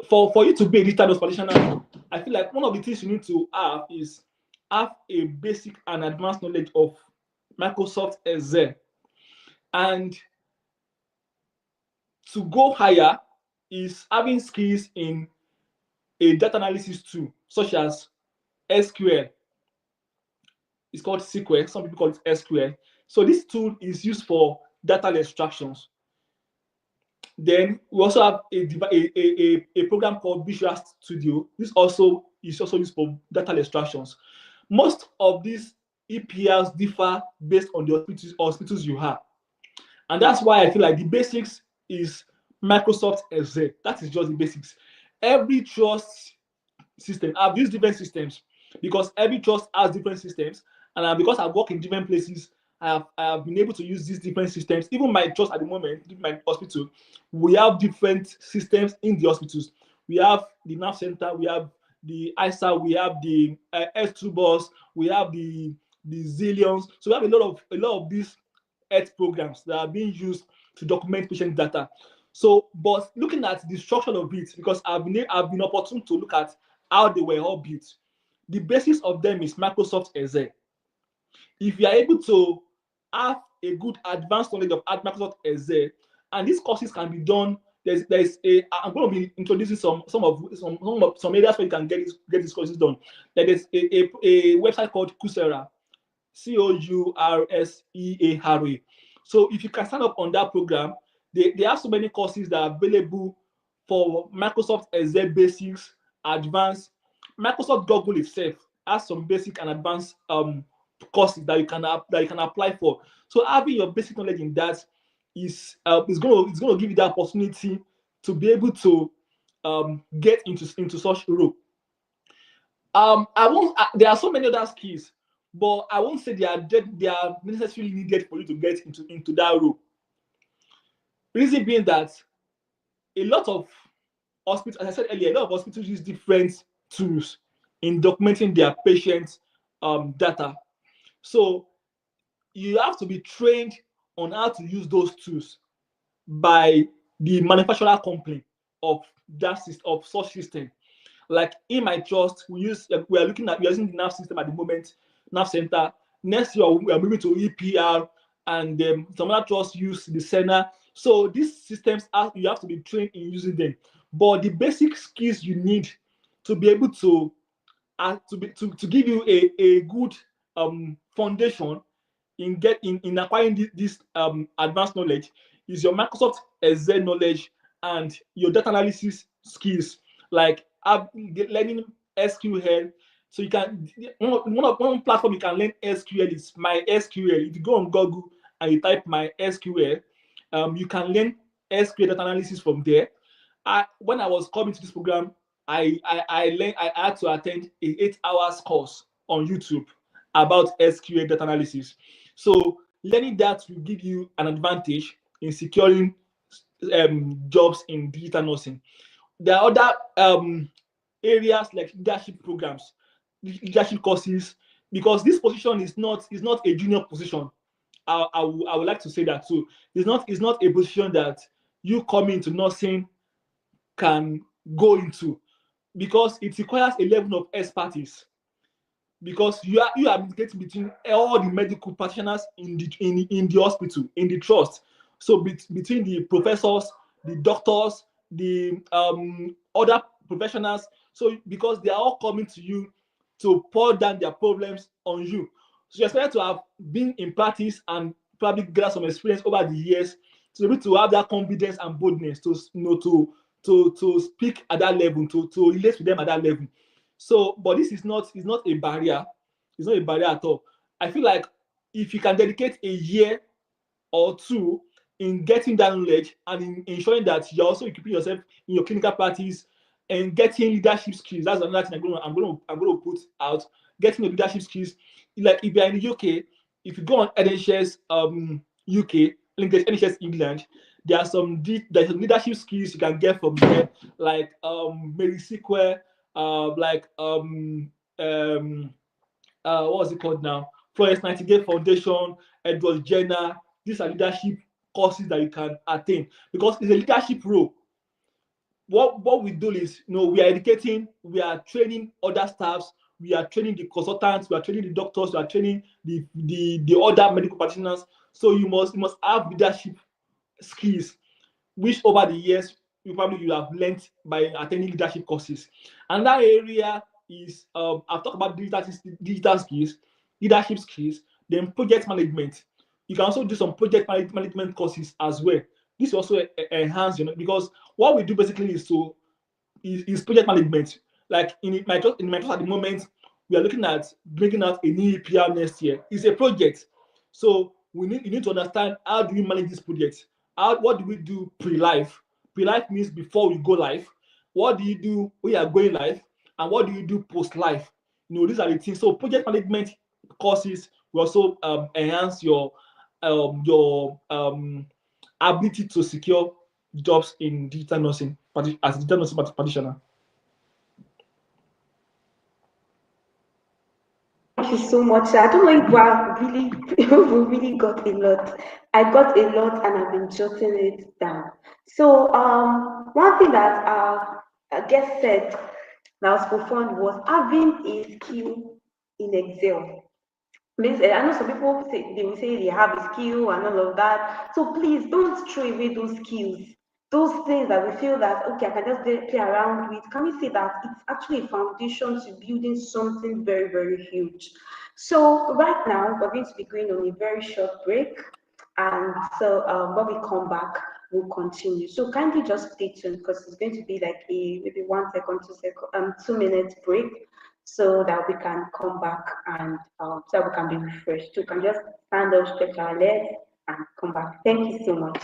for you to be a digital nurse practitioner, I feel like one of the things you need to have a basic and advanced knowledge of Microsoft Excel, and to go higher is having skills in a data analysis tool such as SQL. It's called SQL. Some people call it SQL. So this tool is used for data extractions. Then we also have a program called Visual Studio. This also is also used for data extractions. Most of these EPLs differ based on the hospitals you have. And that's why I feel like the basics is Microsoft Excel. That is just the basics. Every trust system, I've used different systems because every trust has different systems. And because I work in different places, I have been able to use these different systems. Even my trust at the moment, my hospital, we have different systems in the hospitals. We have the nerve center, we have the ISA, we have the S2 bus, we have the Zillions. So we have a lot of these health programs that are being used to document patient data. So, but looking at the structure of it, because I've been opportune to look at how they were all built. The basis of them is Microsoft Excel. If you are able to have a good advanced knowledge of Microsoft Excel, and these courses can be done, I'm going to be introducing some areas where you can get these courses done. There's a website called Coursera, Coursera. So if you can sign up on that program, they have so many courses that are available for Microsoft Excel basics, advanced. Microsoft Google itself has some basic and advanced courses that you can apply for. So having your basic knowledge in that is going to give you the opportunity to be able to get into such role. There are so many other skills, but I won't say they are necessarily needed for you to get into that role. Reason being that a lot of hospitals, as I said earlier, a lot of hospitals use different tools in documenting their patients' data. So you have to be trained on how to use those tools by the manufacturer company of such system. Like in my trust, we are using the nerve system at the moment, nerve center. Next year we are moving to EPR, and some other trusts use the Senna. So these systems you have to be trained in using them. But the basic skills you need to be able to give you a good foundation in acquiring this advanced knowledge is your Microsoft Excel knowledge and your data analysis skills, like learning SQL. So you can one platform you can learn SQL is MySQL. If you go on Google and you type MySQL, you can learn SQL data analysis from there. When I was coming to this program, I had to attend a 8 hour course on YouTube about SQL data analysis. So learning that will give you an advantage in securing jobs in digital nursing. There are other areas like leadership programs, leadership courses, because this position is not a junior position. I would like to say that too. It's not a position that you coming into nursing can go into, because it requires a level of expertise, because you are getting between all the medical practitioners in the hospital, in the trust. So between the professors, the doctors, the other professionals. So because they are all coming to you to pour down their problems on you. So you're expected to have been in practice and probably gather some experience over the years to be able to have that confidence and boldness to to speak at that level, to relate with them at that level. So, but this is not a barrier. It's not a barrier at all. I feel like if you can dedicate a year or two in getting that knowledge and in ensuring that you're also equipping yourself in your clinical practice and getting leadership skills. That's another thing I'm going to put out. Getting the leadership skills. Like if you're in the UK, if you go on NHS UK, NHS England, there's some leadership skills you can get from there, like Mary Sequel, like what was it called now? Florence Nightingale Foundation, Edward Jenner. These are leadership courses that you can attain because it's a leadership role. What we do is, we are educating, we are training other staffs, we are training the consultants, we are training the doctors, we are training the other medical practitioners. So you must have leadership skills, which over the years you have learned by attending leadership courses. And that area is I've talked about digital skills, leadership skills, then project management. You can also do some project management courses as well. This also enhance, because what we do basically is project management. Like in my class at the moment, we are looking at bringing out a new EPR next year. It's a project, so you need to understand how do we manage this project. What do we do pre-live? Pre-live means before we go live. What do you do when you are going live, and what do you do post-live? These are the things. So project management courses will also enhance your ability to secure jobs in digital nursing as a digital nursing practitioner. Thank you so much. I don't know if we really got a lot. I got a lot and I've been jotting it down. So one thing that I guess said that was profound was having a skill in Excel. Please, I know some people will say they have a skill and all of that. So please don't throw away those skills. Those things that we feel that, okay, I can just play around with. Can we say that it's actually a foundation to building something very, very huge? So right now, we're going to be going on a very short break. And so when we come back, we'll continue. So kindly just stay tuned because it's going to be like a maybe 1 second, 2 minutes break so that we can come back and so we can be refreshed. So we can just stand up, stretch our legs and come back. Thank you so much.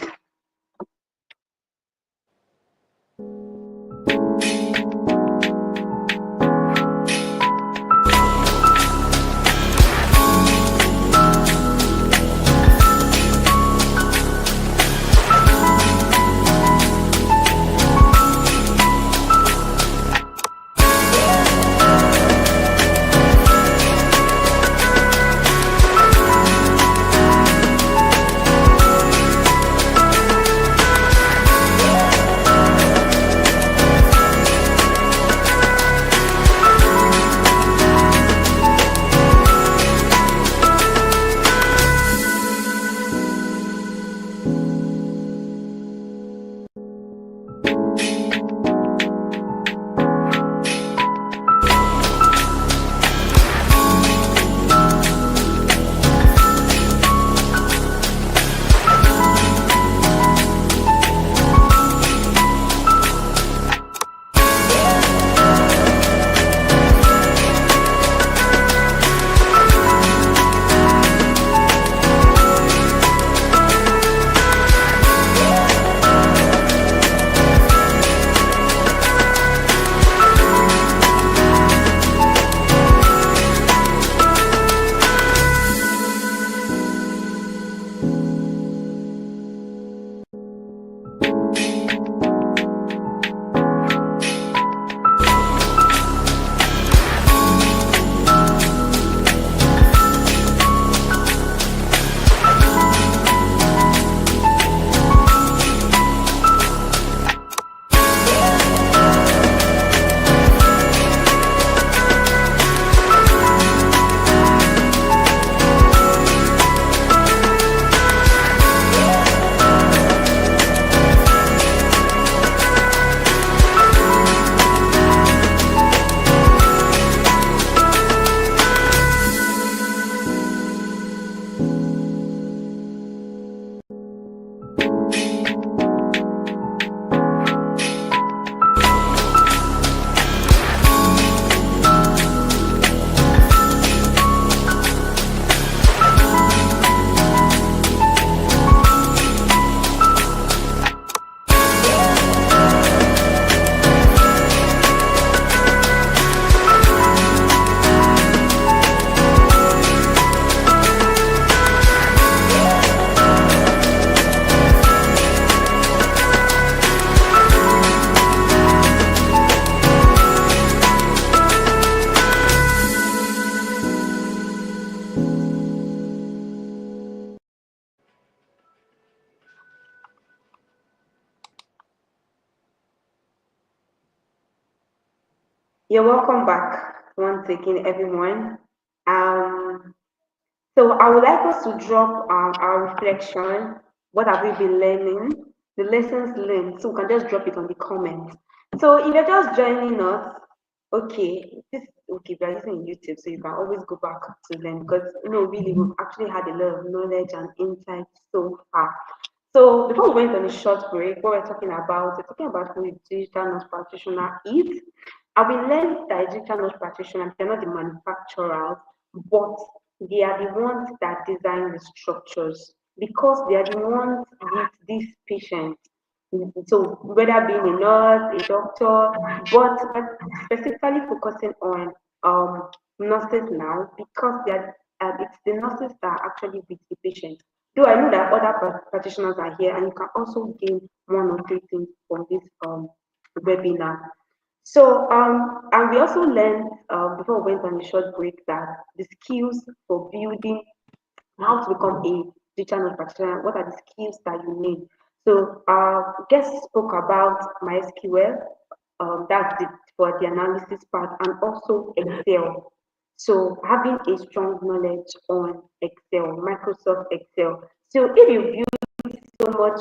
You're welcome back once again, everyone. Um, so I would like us to drop our reflection. What have we been learning? The lessons learned. So we can just drop it on the comments. So if you're just joining us, okay, we are using YouTube, so you can always go back to them because really we've actually had a lot of knowledge and insights so far. So before we went on a short break, what we're talking about who a digital nurse practitioner is. And we learned that a digital nurse practitioner, they're not the manufacturers, but they are the ones that design the structures because they are the ones with these patients. So whether being a nurse, a doctor, but specifically focusing on nurses now because it's the nurses that are actually with the patient. Though I know that other practitioners are here, and you can also gain one or two things from this webinar. So, and we also learned before we went on a short break that the skills for building how to become a digital nurse practitioner, what are the skills that you need. So, guest spoke about MySQL, for the analysis part, and also Excel. So, having a strong knowledge on Excel, Microsoft Excel. So, if you so much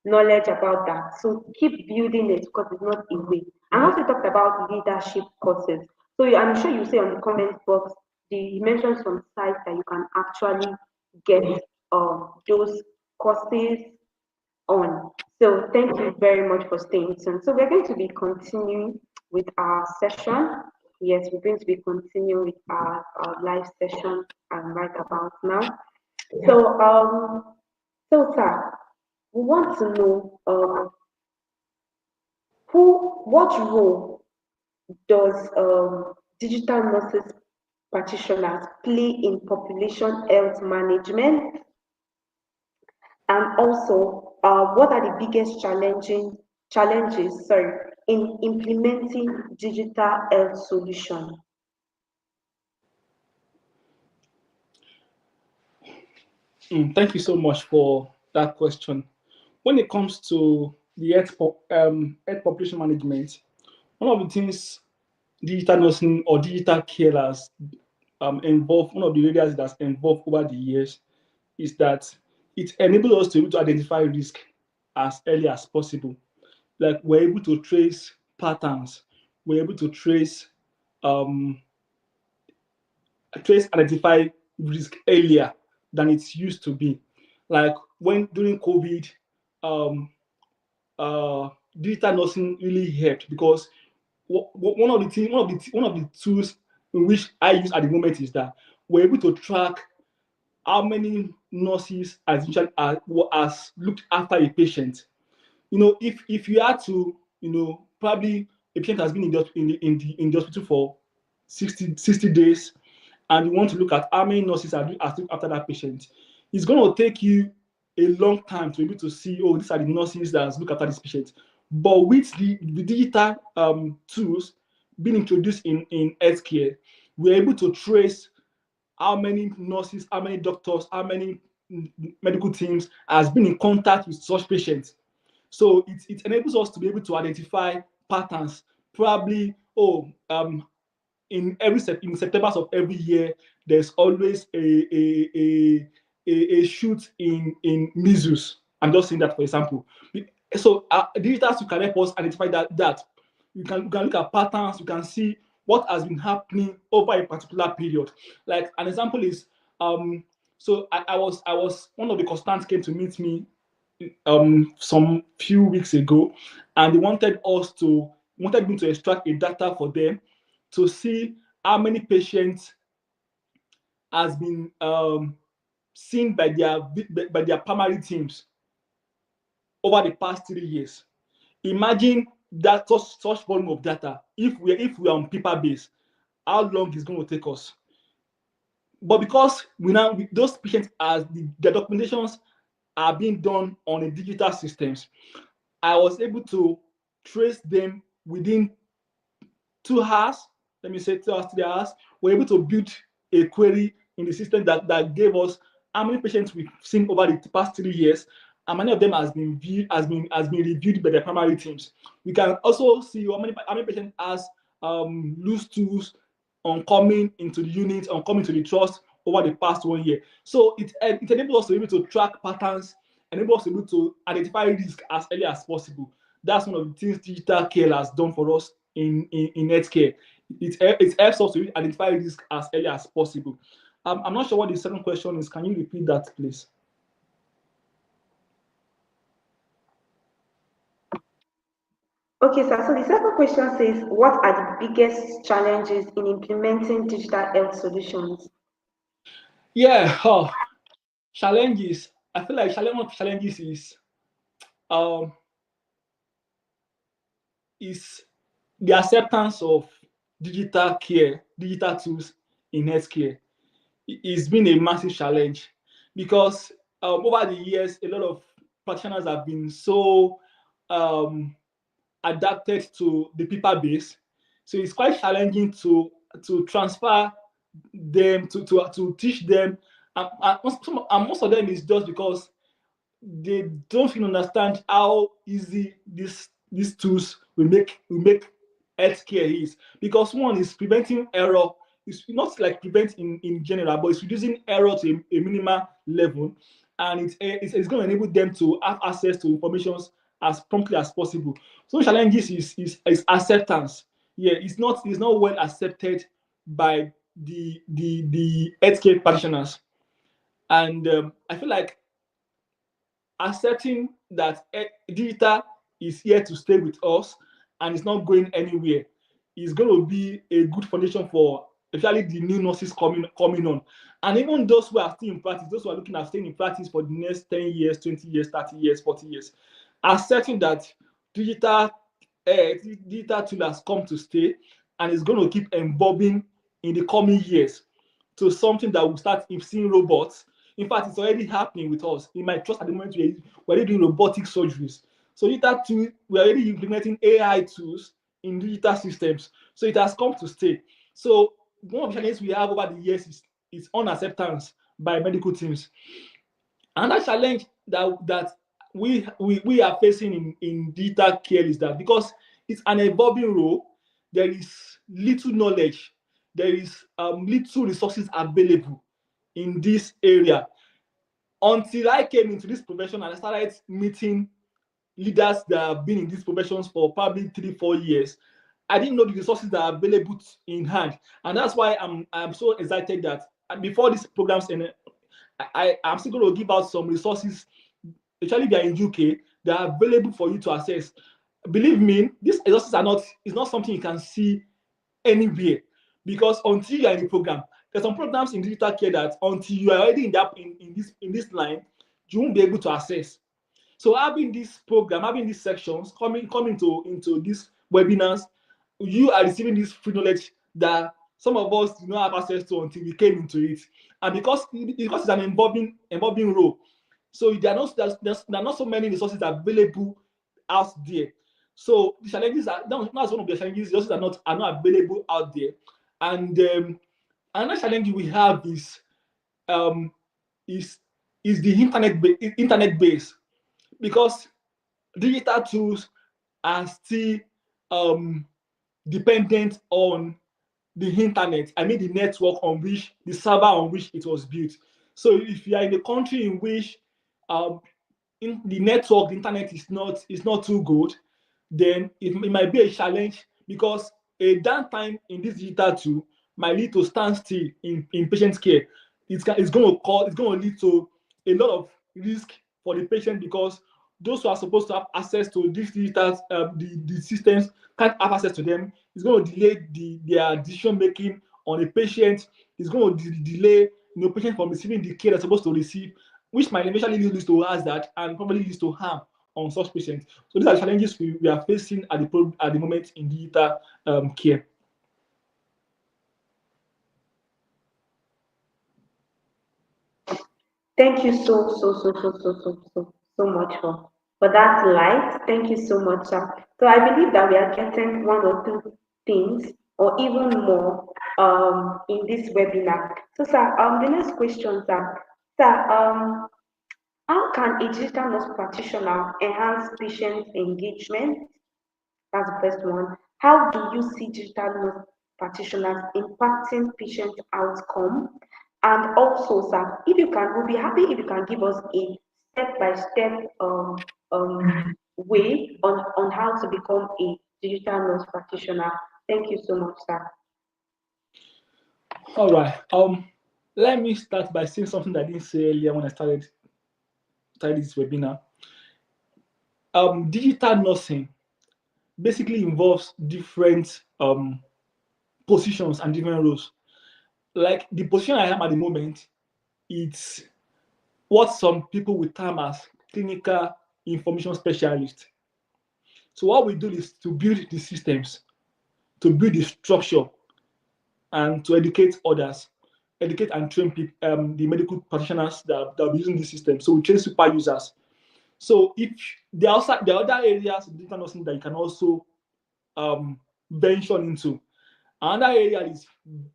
knowledge about that. So keep building it because it's not easy. And also talked about leadership courses. So I'm sure you say on the comment box, you mentioned some sites that you can actually get those courses on. So thank you very much for staying tuned. So we're going to be continuing with our session. Yes, we're going to be continuing with our live session right about now. So sir, we want to know what role does digital nurses practitioners play in population health management, and also what are the biggest challenges, in implementing digital health solution? Thank you so much for that question. When it comes to the health population management, one of the things digital nursing or digital carers involved, one of the areas that's involved over the years is that it enables us to be able to identify risk as early as possible. Like we're able to trace patterns, we're able to um, identify risk earlier than it used to be. Like when during COVID, um, digital nursing really helped because one of the tools in which I use at the moment is that we're able to track how many nurses has looked after a patient. If you had to, probably a patient has been in the hospital for 60 days, and you want to look at how many nurses are looked after that patient, it's going to take you a long time to be able to see, oh, these are the nurses that look after this patient. But with the digital tools being introduced in healthcare, we're able to trace how many nurses, how many doctors, how many medical teams has been in contact with such patients. So it enables us to be able to identify patterns. Probably, in September of every year, there's always a shoot in measles. I'm just saying that for example. So digital can help us identify that. You can look at patterns. You can see what has been happening over a particular period. Like an example is, so I was one of the consultants came to meet me some few weeks ago, and they wanted me to extract a data for them to see how many patients has been seen by their primary teams over the past 3 years. Imagine that such volume of data. If we're on paper base, how long is going to take us? But because those patients, as the documentations are being done on a digital systems, I was able to trace them within 2 hours. Let me say 2 hours, 3 hours. We're able to build a query in the system that gave us how many patients we've seen over the past 3 years, and many of them has been reviewed by the primary teams. We can also see how many patients loose tools on coming into the unit, on coming to the trust over the past 1 year. So it enables us to be able to track patterns, enables us to be able to identify risk as early as possible. That's one of the things digital care has done for us in healthcare. It helps us to identify risk as early as possible. I'm not sure what the second question is. Can you repeat that, please? Okay, sir. So the second question says, what are the biggest challenges in implementing digital health solutions? Yeah, challenges. I feel like one of the challenges is the acceptance of digital care, digital tools in healthcare. It's been a massive challenge because over the years, a lot of practitioners have been so adapted to the paper base. So it's quite challenging to transfer them, to teach them. And most of them is just because they don't even understand how easy these tools will make healthcare is. Because one is preventing error. It's not like prevent in general, but it's reducing error to a minimal level, and it's going to enable them to have access to information as promptly as possible. So challenges is acceptance. Yeah, it's not well accepted by the healthcare practitioners, and I feel like accepting that digital is here to stay with us and it's not going anywhere is going to be a good foundation for especially the new nurses coming on. And even those who are still in practice, those who are looking at staying in practice for the next 10 years, 20 years, 30 years, 40 years, accepting that digital digital tool has come to stay and is going to keep evolving in the coming years to something that will start seeing robots. In fact, it's already happening with us. In my trust at the moment, we're already doing robotic surgeries. So digital tool, we're already implementing AI tools in digital systems. So it has come to stay. So one of the challenges we have over the years is unacceptance by medical teams. Another challenge that we are facing in digital care is that because it's an evolving role, there is little knowledge, there is little resources available in this area. Until I came into this profession and I started meeting leaders that have been in these professions for probably 3-4 years, I didn't know the resources that are available in hand, and that's why I'm so excited that before these programs, and I'm still going to give out some resources, especially if you're in UK, that are available for you to access. Believe me, these resources are not, it's not something you can see anywhere, because until you're in the program, there's some programs in digital care that until you are already in this line, you won't be able to access. So having this program, having these sections, coming into these webinars, you are receiving this free knowledge that some of us do not have access to until we came into it. And because it's an evolving role, so there are not so many resources available out there. So the challenges that's one of the challenges. Resources are not available out there. And another challenge we have um, is the internet base, because digital tools are still dependent on the internet. I mean the network on which the server on which it was built. So if you are in a country in which in the network, the internet is not too good, then it might be a challenge, because a downtime in this digital tool might lead to standstill in patient care. It's going to lead to a lot of risk for the patient, because those who are supposed to have access to these digital the systems can't have access to them. It's going to delay their decision making on a patient. It's going to delay patient from receiving the care they're supposed to receive, which might eventually lead to hazard and probably leads to harm on such patients. So these are challenges we are facing at the moment in digital care. Thank you so much for that light. Thank you so much, sir. So I believe that we are getting one or two things or even more in this webinar. So sir, the next question, sir, how can a digital nurse practitioner enhance patient engagement? That's the first one. How do you see digital nurse practitioners impacting patient outcome? And also, sir, if you can, we'll be happy if you can give us a step-by-step way on how to become a digital nurse practitioner. Thank you so much, sir. All right. Let me start by saying something that I didn't say earlier when I started this webinar. Digital nursing basically involves different positions and different roles. Like the position I am at the moment, it's what some people will term as clinical information specialist. So what we do is to build the systems, to build the structure, and to educate others, educate and train people, the medical practitioners that will be using the system. So we train super users. So if there are other areas of digital nursing that you can also venture into. Another area is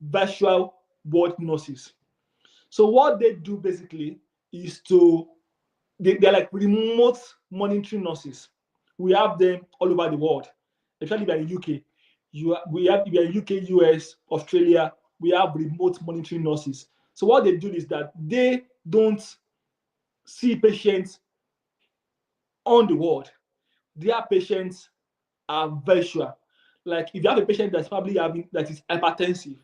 virtual ward nurses. So what they do basically is they're like remote monitoring nurses. We have them all over the world, especially in the UK. We have in the UK, US, Australia. We have remote monitoring nurses. So what they do is that they don't see patients on the ward. Their patients are virtual. Like if you have a patient that's probably that is hypertensive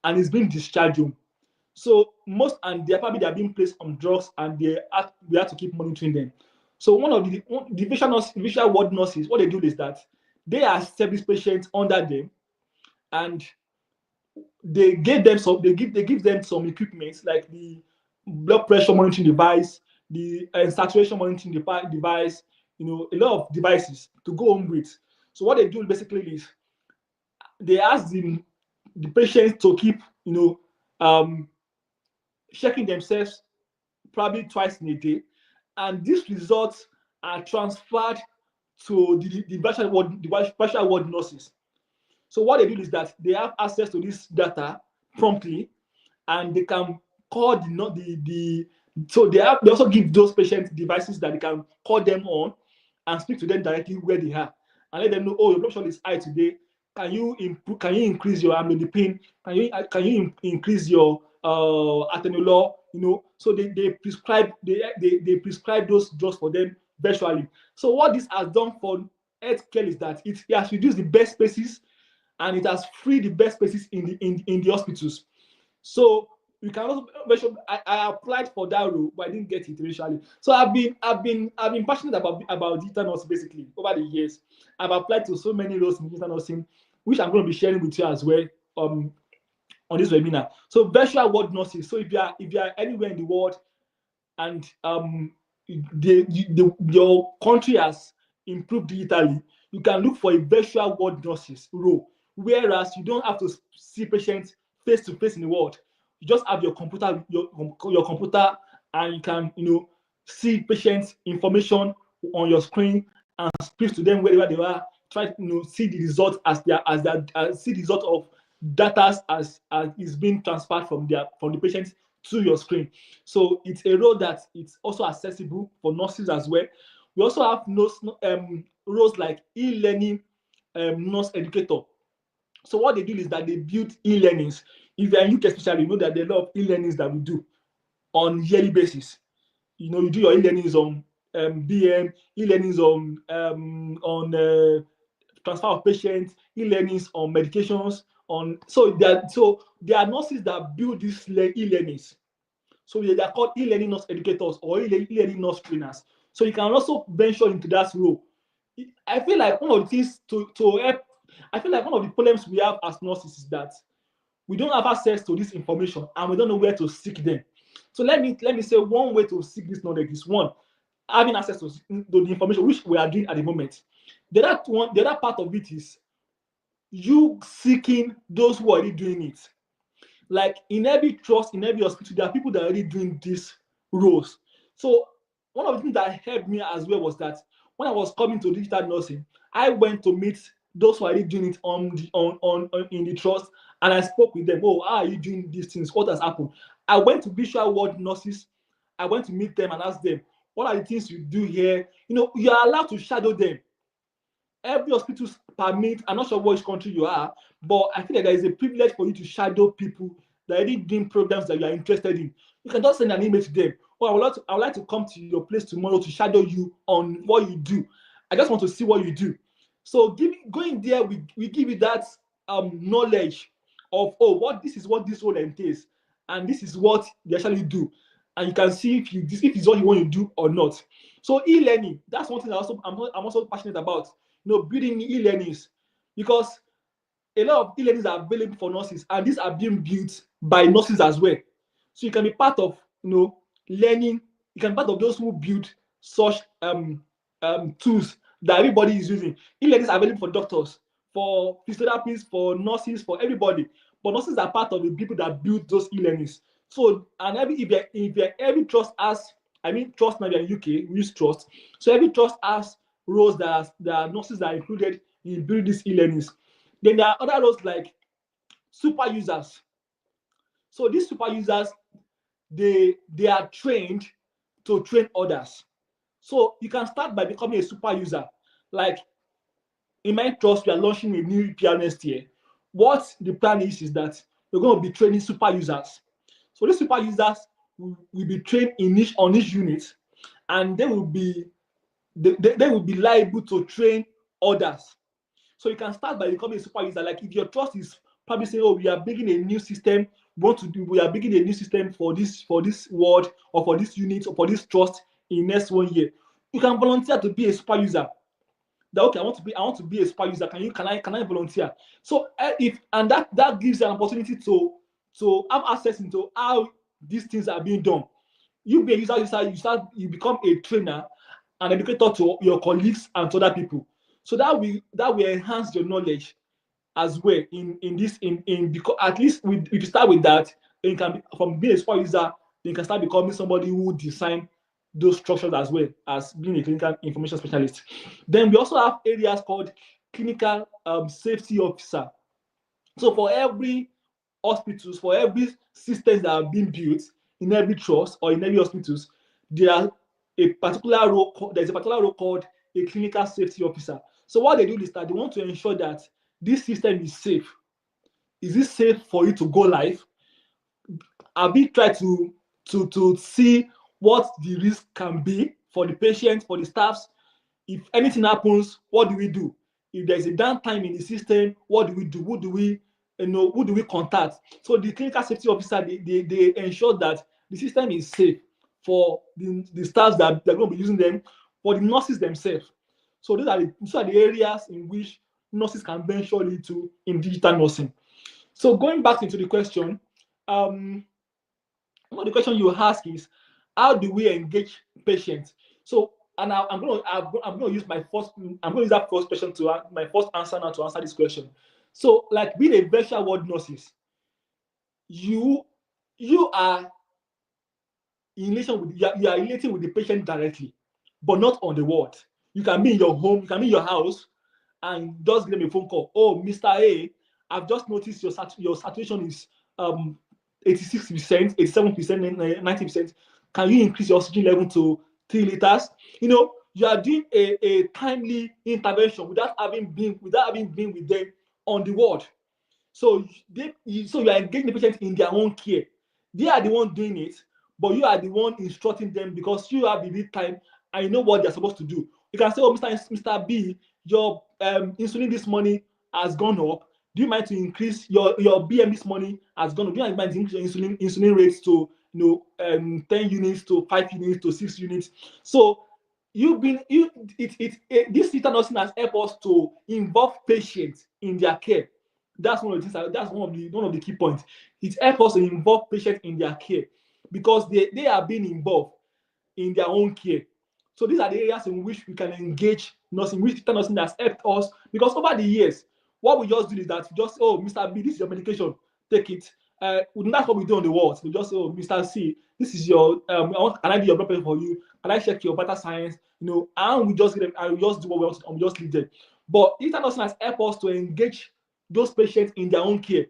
and is being discharged home, so they're being placed on drugs and we have to keep monitoring them. So one of the visual ward nurses, what they do is that they accept these patients under them, and they give them some equipment like the blood pressure monitoring device, the saturation monitoring device, a lot of devices to go home with. So what they do basically is they ask the patients to keep checking themselves probably twice in a day, and these results are transferred to the virtual ward nurses. So what they do is that they have access to this data promptly, and they can call so they also give those patients devices that they can call them on and speak to them directly where they are and let them know, oh, your blood pressure is high today. Can you increase your amlodipine? Can you increase your atenolol? So they prescribe those drugs for them virtually. So what this has done for healthcare is that it has reduced the bed spaces, and it has freed the bed spaces in the hospitals. So you can also I applied for that role, but I didn't get it initially. So I've been passionate about digital nursing basically over the years. I've applied to so many roles in digital nursing, which I'm going to be sharing with you as well on this webinar. So virtual ward nurses. So if you are anywhere in the world and your country has improved digitally, you can look for a virtual ward nurses role, whereas you don't have to see patients face to face in the world. You just have your computer, and you can see patients' information on your screen and speak to them wherever they are. Try to see the result see the result of data as is being transferred from the patients to your screen. So it's a role that it's also accessible for nurses as well. We also have roles like e-learning nurse educator. So what they do is that they build e-learnings. If you're in UK especially, you know that there are a lot of e-learnings that we do on yearly basis. You do your e-learnings on BM, e-learnings on transfer of patients, e-learnings on medications. So there are nurses that build these e-learnings. So they are called e-learning nurse educators or e-learning nurse trainers. So you can also venture into that role. I feel like one of the things to help, I feel like one of the problems we have as nurses is that we don't have access to this information and we don't know where to seek them. So let me say one way to seek this knowledge is one, having access to the information, which we are doing at the moment. The other part of it is you seeking those who are already doing it. Like in every trust, in every hospital, there are people that are already doing these roles. So one of the things that helped me as well was that when I was coming to digital nursing, I went to meet those who are already doing it in the trust, and I spoke with them. Oh, how are you doing these things? What has happened? I went to visual ward nurses. I went to meet them and ask them, what are the things you do here? You are allowed to shadow them. Every hospital permit, I'm not sure which country you are, but I think that there is a privilege for you to shadow people that are already doing programs that you are interested in. You can just send an email to them. Oh, I would like to come to your place tomorrow to shadow you on what you do. I just want to see what you do. So going there, we give you that knowledge of, oh, this is what this role entails, and this is what they actually do, and you can see if it's what you want to do or not. So e-learning, that's one thing I'm also passionate about. Building e-learnings, because a lot of e-learnings are available for nurses, and these are being built by nurses as well. So you can be part of learning. You can be part of those who build such tools that everybody is using. E-learnings are available for doctors, for physiotherapists, for nurses, for everybody. But nurses are part of the people that build those e-learnings. So, and every trust has, trust now in UK, we use trust. So every trust has roles that nurses are included in building these e-learnings. Then there are other roles like super users. So these super users, they are trained to train others. So you can start by becoming a super user. Like in my trust, we are launching a new PR next year. What the plan is that we're going to be training super users. So these super users will be trained on each unit, and they will be liable to train others. So you can start by becoming a super user. Like if your trust is probably saying, oh, we are building a new system, we are building a new system for this ward or for this unit or for this trust in next 1 year, you can volunteer to be a super user. That okay, I want to be a super user. Can I volunteer? So that gives you an opportunity to have access into how these things are being done. You be a user, you become a trainer and educator to your colleagues and to other people. So that will enhance your knowledge as well because at least if you start with that, then you can from being a super user, then you can start becoming somebody who design those structures as well as being a clinical information specialist. Then we also have areas called clinical safety officer. So for every hospitals, for every systems that are being built in every trust or in every hospitals, there's a particular role called a clinical safety officer. So what they do is that they want to ensure that this system is safe. Is it safe for you to go live? Have we tried to see what the risk can be for the patient, for the staffs? If anything happens, what do we do? If there's a downtime in the system, what do we do? Who do we contact? So the clinical safety officer, they ensure that the system is safe for the staffs that they're going to be using them, for the nurses themselves. So those are the areas in which nurses can venture into in digital nursing. So going back into the question, the question you ask is, how do we engage patients? So, and I'm going to use that first question my first answer now to answer this question. So, like being a virtual ward nurses, you are in relation with you are relating with the patient directly, but not on the ward. You can be in your home, you can be in your house, and just give them a phone call. Oh, Mr. A, I've just noticed your saturation is 86%, 87%, 90%. Can you increase your oxygen level to 3 liters? You are doing a timely intervention without having been with them on the ward. So you are engaging the patient in their own care. They are the one doing it, but you are the one instructing them because you have the lead time and you know what they're supposed to do. You can say, oh, Mr. B, your insulin this morning has gone up. Do you mind to increase your BM this morning has gone up? Do you mind to increase your insulin rates to 10 units to 5 units to 6 units? So this digital nursing has helped us to involve patients in their care. That's one of the things. That's one of the key points. It helps us to involve patients in their care because they are being involved in their own care. So these are the areas in which we can engage nursing, which digital nursing has helped us. Because over the years, what we just do is that we just, oh, Mr. B, this is your medication, take it. That's what we do on the wards. We just say, oh, Mr. C, this is your, can I do your blood pressure for you? Can I check your vital signs? And we just get them, and we just do what we want, and we just leave them. But digital nursing has helped us to engage those patients in their own care,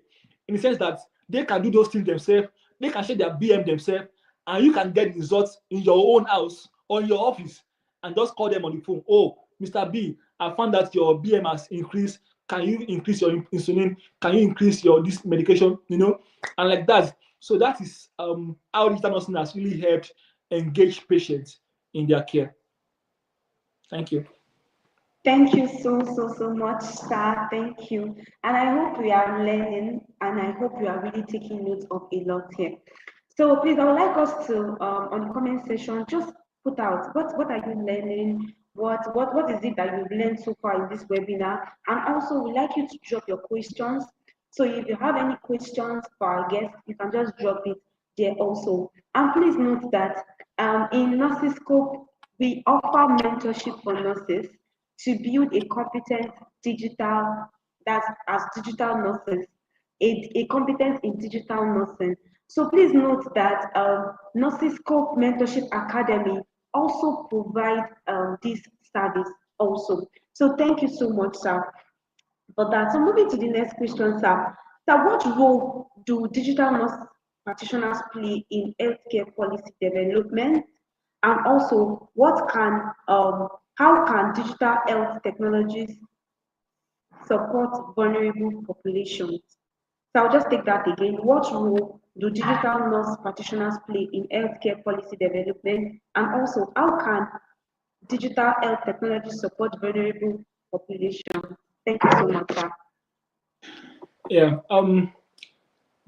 in the sense that they can do those things themselves, they can share their BM themselves, and you can get results in your own house or in your office and just call them on the phone. Oh, Mr. B, I found that your BM has increased. Can you increase your insulin? Can you increase your this medication? You know, and like that. So that is how digital nursing has really helped engage patients in their care. Thank you. Thank you so much, sir. Thank you. And I hope we are learning and I hope you are really taking note of a lot here. So please, I would like us to, on the comment section, just put out what are you learning? What is it that you've learned so far in this webinar? And also, we'd like you to drop your questions. So if you have any questions for our guests, you can just drop it there also. And please note that in Nursiscope, we offer mentorship for nurses to build a competent digital, that's as digital nurses, a competence in digital nursing. So please note that Nursiscope Mentorship Academy also provide this service also. So thank you so much, sir, for that. So moving to the next question, sir. So what role do digital nurse practitioners play in healthcare policy development? And also, how can digital health technologies support vulnerable populations? So I'll just take that again. What role do digital nurse practitioners play in healthcare policy development? And also, how can digital health technology support vulnerable populations? Thank you so much, sir. Yeah.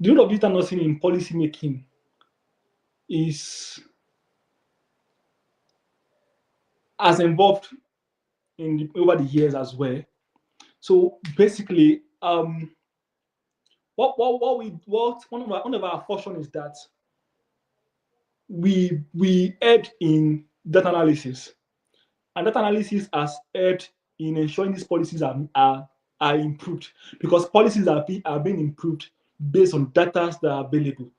The role of digital nursing in policy making is as involved over the years as well. So basically, one of our function is that we aid in data analysis, and data analysis has helped in ensuring these policies are improved, because policies are being improved based on data that are available,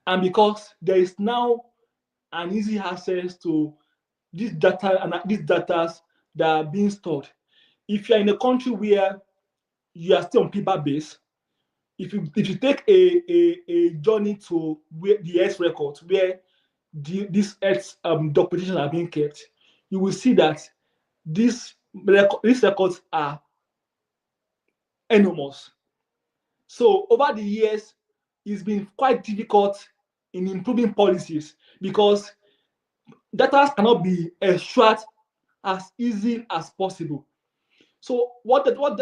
and because there is now an easy access to these data and these data that are being stored. If you are in a country where you are still on paper base, if you take a journey to where the health records, where these health documentations are being kept, you will see that these records are enormous. So over the years, it's been quite difficult in improving policies because data cannot be extracted as easy as possible. So what digital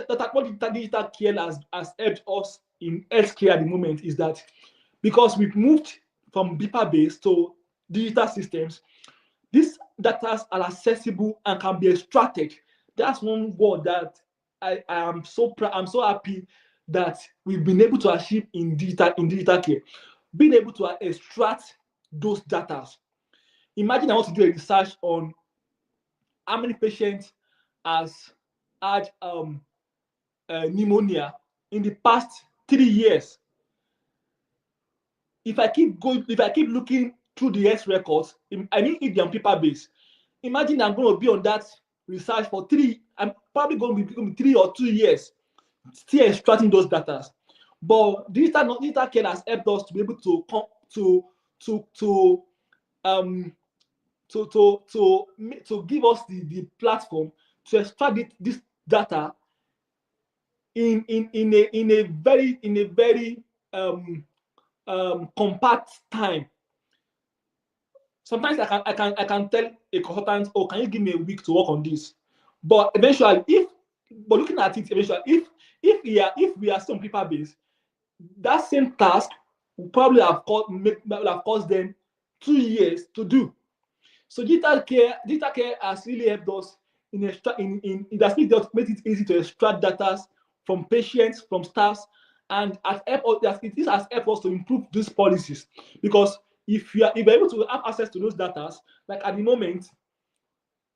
care has helped us in healthcare at the moment is that because we've moved from paper-based to digital systems, these data are accessible and can be extracted. That's one word that I am so proud. I'm so happy that we've been able to achieve in digital care, being able to extract those data. Imagine I want to do a research on how many patients has had pneumonia in the past 3 years. If I keep looking through the health records, I mean, if they're on paper base, imagine I'm going to be on that research for 3. I'm probably going to be 3 or 2 years, still extracting those data. But digital care has helped us to be able to give us the platform to extract this data in a very compact time. Sometimes I can tell a consultant, oh, can you give me a week to work on this? But eventually, looking at it, if we are still on paper base, that same task will probably have cost them 2 years to do. So digital care has really helped us it has made it easy to extract data from patients, from staffs, and this has helped us to improve these policies. Because if you're able to have access to those data, like at the moment,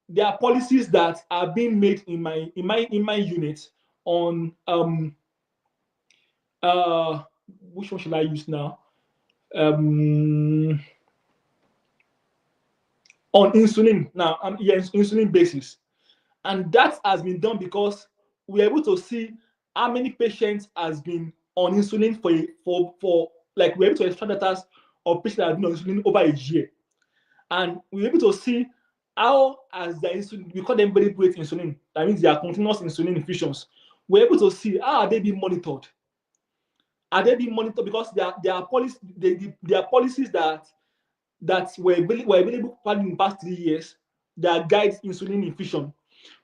there are policies that are being made in my unit on which one should I use now? On insulin now. Insulin basis, and that has been done because we're able to see how many patients has been on insulin for like we're able to extract data of patients that have been on insulin over a year, and we're able to see how as the insulin, we call them variable rate insulin, that means they are continuous insulin infusions, we're able to see how are they being monitored. Are they being monitored because there are policies, there are policies that were available in the past 3 years that guides insulin infusion.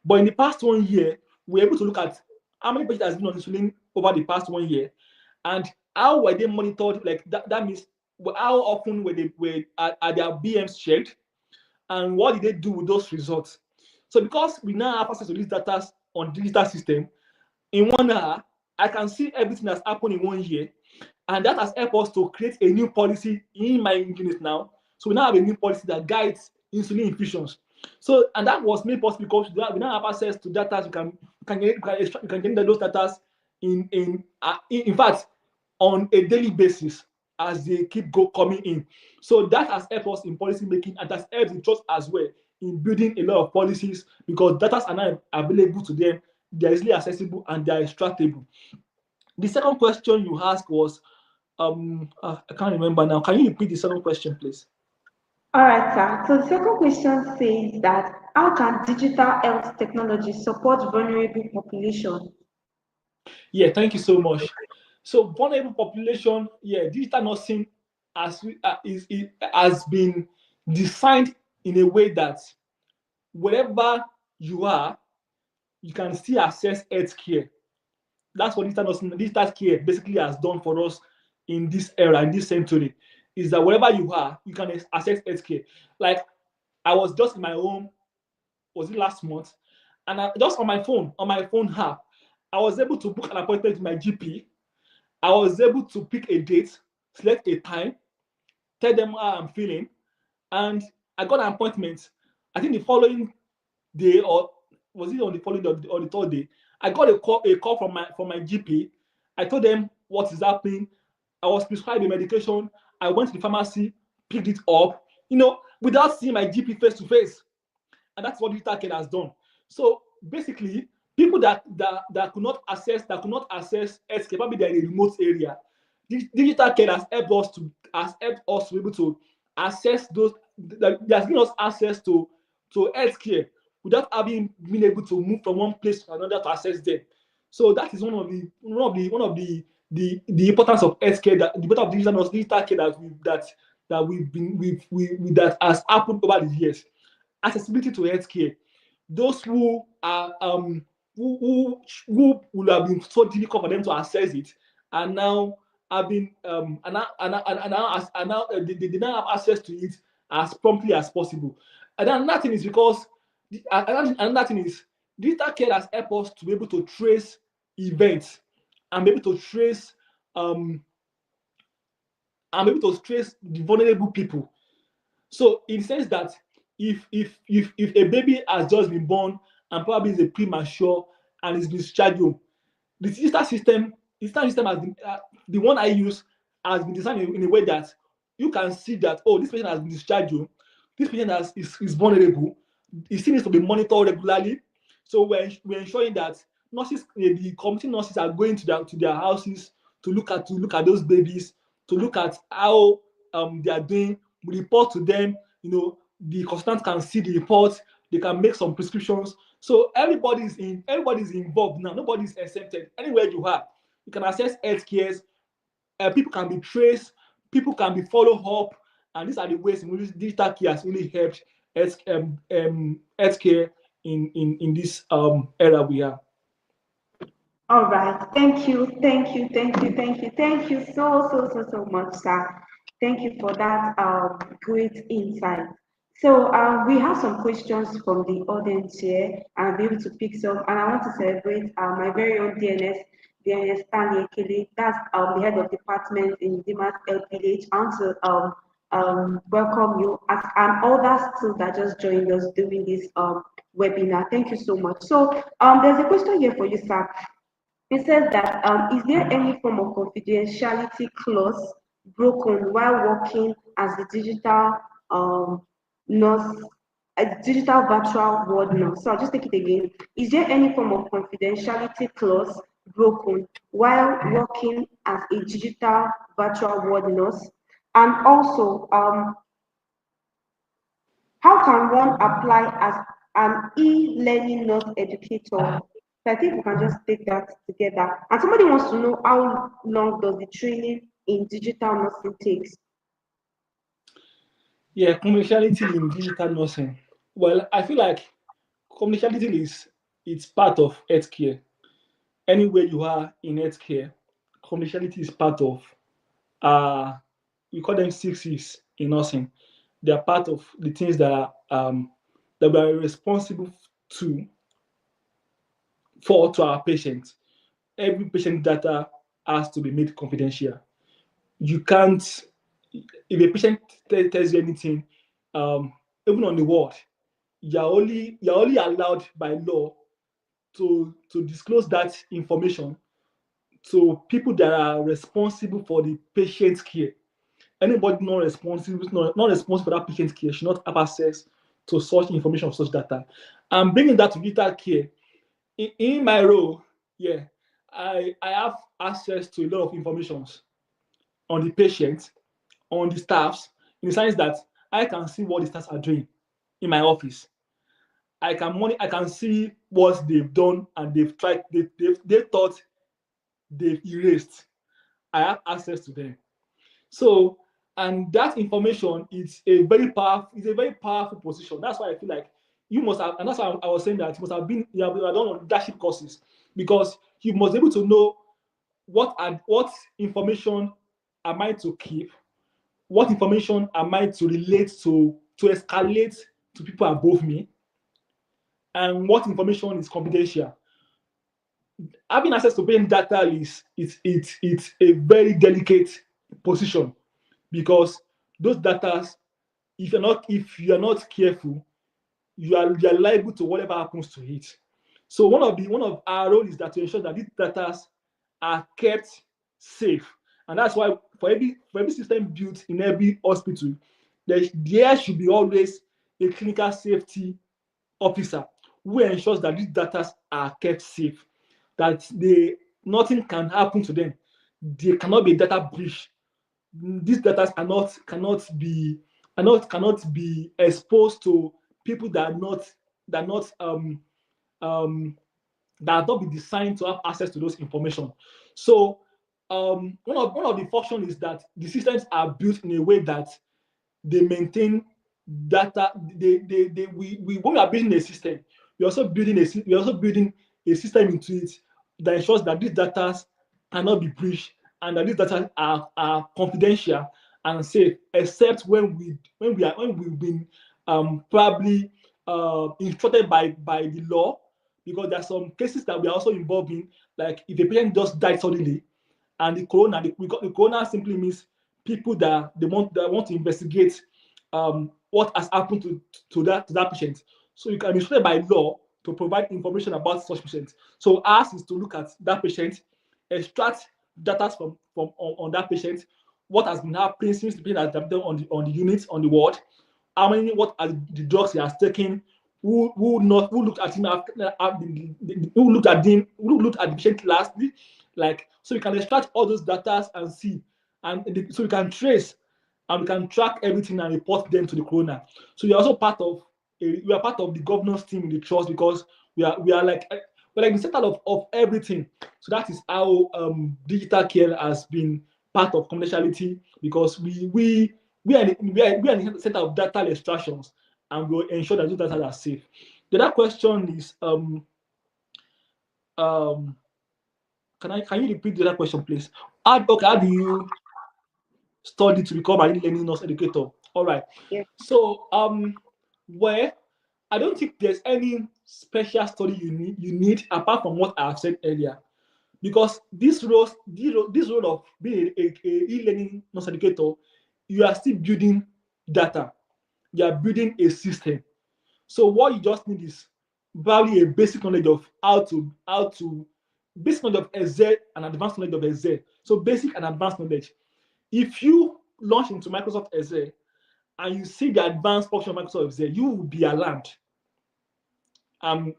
But in the past 1 year, we're able to look at how many patients has been on insulin over the past 1 year, and how were they monitored. Like that means how often are their BMs checked, and what did they do with those results. So because we now have access to these data on digital system, in 1 hour, I can see everything that's happened in 1 year, and that has helped us to create a new policy in my unit now. So we now have a new policy that guides insulin infusions. So, and that was made possible because we now have access to data. You can get those data in fact on a daily basis as they keep coming in. So that has helped us in policy making, and that's helped the trust as well in building a lot of policies because data are now available to them. They're easily accessible and they're extractable. The second question you asked was, I can't remember now. Can you repeat the second question, please? All right, sir. So the second question says that how can digital health technology support vulnerable population? Yeah, thank you so much. So vulnerable population, yeah, digital nursing has been designed in a way that wherever you are, you can still access health care. That's what digital care basically has done for us in this era, in this century, is that wherever you are, you can access health care. Like I was just in my home, was it last month? And just on my phone app, I was able to book an appointment with my GP. I was able to pick a date, select a time, tell them how I'm feeling, and I got an appointment. I think the following day, or was it on the following day or the third day, I got a call from my GP. I told them what is happening. I was prescribed a medication. I went to the pharmacy, picked it up, without seeing my GP face to face. And that's what digital care has done. So basically, people that could not access healthcare, probably they're in a remote area. Digital care has helped us to be able to access those. That has given us access to healthcare without having been able to move from one place to another to access them. So that is one of the importance of healthcare, that the importance of digital care that has happened over the years. Accessibility to healthcare. Those who are who would have been so difficult for them to access it, and now have been and now they now have access to it as promptly as possible. And then another thing is because another thing is digital care has helped us to be able to trace events and be able to trace the vulnerable people. So in the sense that if a baby has just been born and probably is a premature and is been discharged home, the digital system has been the one I use has been designed in a way that you can see that, oh, this patient has been discharged home, this patient is vulnerable, it still needs to be monitored regularly. So we're ensuring that nurses, the community nurses, are going to their houses to look at those babies, to look at how they are doing. We report to them. The consultant can see the reports. They can make some prescriptions. So everybody's involved now. Nobody's exempted. Anywhere you are, you can access health cares. People can be traced. People can be followed up. And these are the ways in which digital care has really helped healthcare in this era we are. All right. Thank you so much, sir. Thank you for that great insight. So we have some questions from the audience here, and I'll be able to pick some. And I want to celebrate my very own DNS Stanley Ekele. That's the head of department in DMAT LPH. I want to welcome you and others too that just joined us during this webinar. Thank you so much. So there's a question here for you, sir. It says that is there any form of confidentiality clause broken while working as a digital nurse, a digital virtual ward nurse? So I'll just take it again. Is there any form of confidentiality clause broken while working as a digital virtual ward nurse? And also, How can one apply as an e-learning nurse educator? So I think we can just take that together. And somebody wants to know how long does the training in digital nursing takes? Yeah, confidentiality in digital nursing. Well, I feel like confidentiality is it's part of healthcare. Anywhere you are in healthcare, confidentiality is part of uh we call them 6 Cs in nursing. They are part of the things that we are responsible to to our patients. Every patient data has to be made confidential. You can't, if a patient tells you anything, even on the ward, you're only allowed by law to disclose that information to people that are responsible for the patient's care. Anybody not responsible for that patient's care should not have access to such information or such data. I'm bringing that to digital care. In my role, yeah, I have access to a lot of information on the patient, on the staffs, in the sense that I can see what the staffs are doing in my office. I can see what they've done and they thought they've erased. I have access to them. So, and that information is a very powerful position. That's why I feel like you must have, and that's why I was saying that you must have been, you have done on leadership courses, because you must be able to know what information am I to keep, what information am I to relate to escalate to people above me, and what information is confidential. Having access to patient data it's a very delicate position, because those data, if you're not careful, you are liable to whatever happens to it. So one of our role is that to ensure that these data are kept safe, and that's why for every system built in every hospital, there should be always a clinical safety officer who ensures that these data are kept safe, that nothing can happen to them. There cannot be data breach. These data cannot be exposed to people that are not that have not been designed to have access to those information. So one of the functions is that the systems are built in a way that they maintain data. We when we are building a system, we're also building a system into it that ensures that these data cannot be breached and that these data are confidential and safe, except when we've been probably instructed by the law, because there are some cases that we are also involved in, like if a patient just died suddenly, and the corona simply means people that want to investigate what has happened to that patient. So you can be instructed by law to provide information about such patient. So ours is to look at that patient, extract data on that patient, what has been happening since the patient has been on the unit, on the ward, what are the drugs he has taken, who looked at him who looked at the patient lastly, like, so we can extract all those data and see, so we can trace and we can track everything and report them to the coroner. So we are also we are part of the governance team in the trust, because we're like the center of everything. So that is how digital care has been part of confidentiality, because we are in the center of data extractions, and we'll ensure that those data are safe. The other question is can you repeat the other question, please? How do you study to become an e-learning nurse educator? All right. Yeah. So well, I don't think there's any special study you need apart from what I have said earlier, because this role of being a e-learning nurse educator, you are still building data, you are building a system. So what you just need is probably a basic knowledge of basic knowledge of Excel and advanced knowledge of Excel. So basic and advanced knowledge. If you launch into Microsoft Excel and you see the advanced function of Microsoft Excel, you will be alarmed. I'm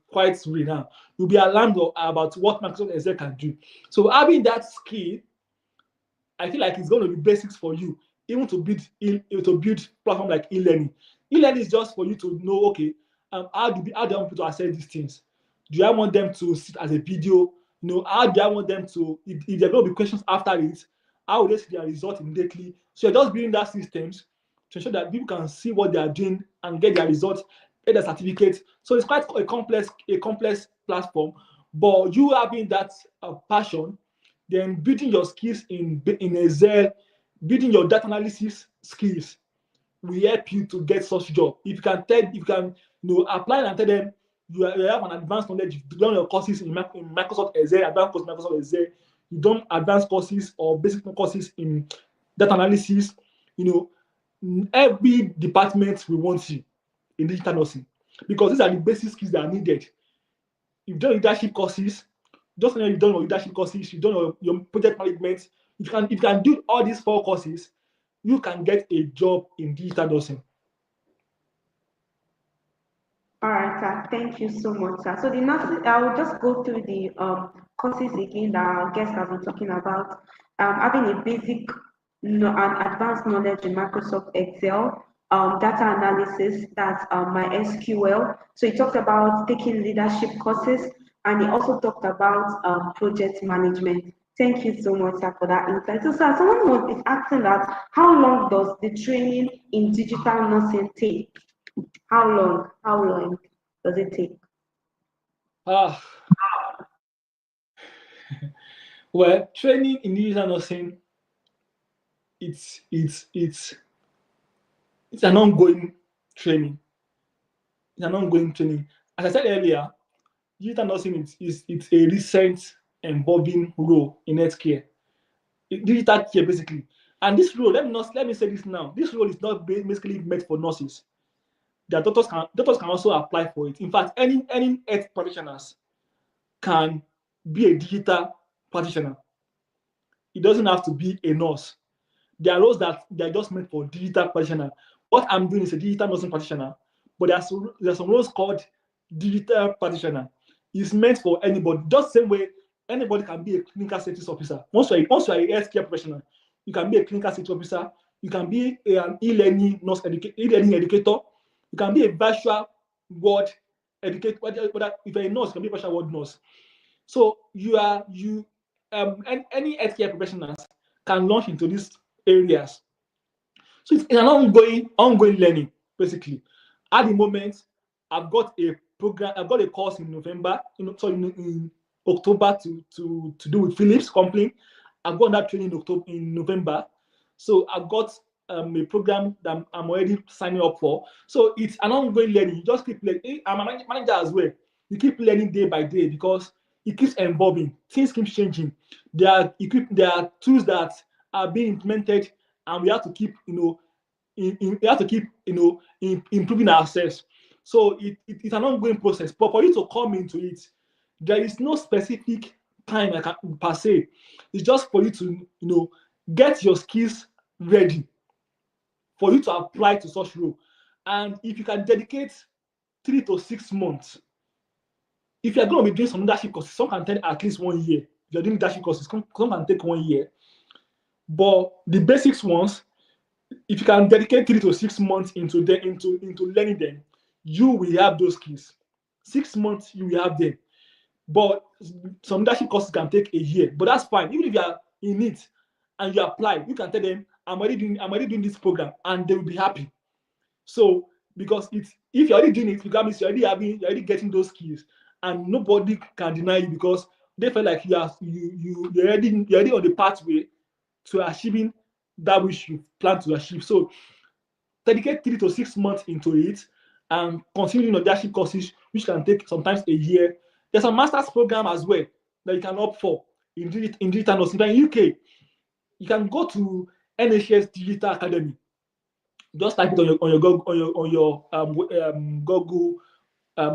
quite real now. You'll be alarmed about what Microsoft Excel can do. So having that skill, I feel like it's going to be basics for you, even to build platform like e-learning. E-learning is just for you to know, okay, how do I want people to access these things? Do I want them to sit as a video? How do I want them to, if there are going to be questions after it, how will they see their result immediately? So you're just building that systems to ensure that people can see what they are doing and get their results, get their certificates. So it's quite a complex platform. But you having that passion, then building your skills in Excel, building your data analysis skills will help you to get such job. If you can apply and tell them you have an advanced knowledge, you've done your courses in Microsoft Excel, advanced course in Microsoft Excel, you've done advanced courses or basic courses in data analysis, every department will want you in digital nursing because these are the basic skills that are needed. You've done leadership courses, just when you've done your leadership courses, you've done your project management. If you can do all these 4 courses, you can get a job in digital nursing. All right, sir. Thank you so much, sir. So the nurses, I will just go through the courses again that our guests have been talking about. Having a basic and advanced knowledge in Microsoft Excel, data analysis, that's my SQL. So he talked about taking leadership courses, and he also talked about project management. Thank you so much, sir, for that insight. So, sir, someone is asking that how long does the training in digital nursing take? How long does it take? Well, training in digital nursing, it's an ongoing training. It's an ongoing training. As I said earlier, digital nursing it's a recent evolving role in healthcare, digital care basically. And this role, let me say this now. This role is not basically meant for nurses. The doctors can also apply for it. In fact, any health practitioners can be a digital practitioner. It doesn't have to be a nurse. There are roles that they're just meant for digital practitioner. What I'm doing is a digital nursing practitioner, but there's some roles called digital practitioner. It's meant for anybody. Just the same way anybody can be a clinical safety officer. Once you're a healthcare professional, you can be a clinical safety officer. You can be an e-learning e-learning educator. You can be a virtual world educator. If you're a nurse, you can be a virtual world nurse. So any healthcare professionals can launch into these areas. So it's an ongoing learning, basically. At the moment, I've got a program, I've got a course in November, in October to do with Philips company. I've got that training in November. So I've got a program that I'm already signing up for. So it's an ongoing learning. You just keep learning. I'm a manager as well. You keep learning day by day because it keeps evolving. Things keep changing. There are tools that are being implemented, and we have to keep, improving ourselves. So it's an ongoing process. But for you to come into it, there is no specific time per se. It's just for you to, get your skills ready for you to apply to such role. And if you can dedicate 3 to 6 months, if you're going to be doing some leadership courses, some can take at least 1 year. If you're doing leadership courses, some can take 1 year. But the basics ones, if you can dedicate 3 to 6 months into learning them, you will have those skills. 6 months, you will have them. But some leadership courses can take a year, but that's fine. Even if you are in it and you apply, you can tell them, I'm already doing this program, and they will be happy. So because if you're already doing it, because you're already getting those skills, and nobody can deny you because they feel like you're already on the pathway to achieving that which you plan to achieve. So dedicate 3 to 6 months into it and continue leadership courses, which can take sometimes a year. There's a master's program as well that you can opt for in digital nursing. In UK, you can go to NHS Digital Academy. Just type it on your Google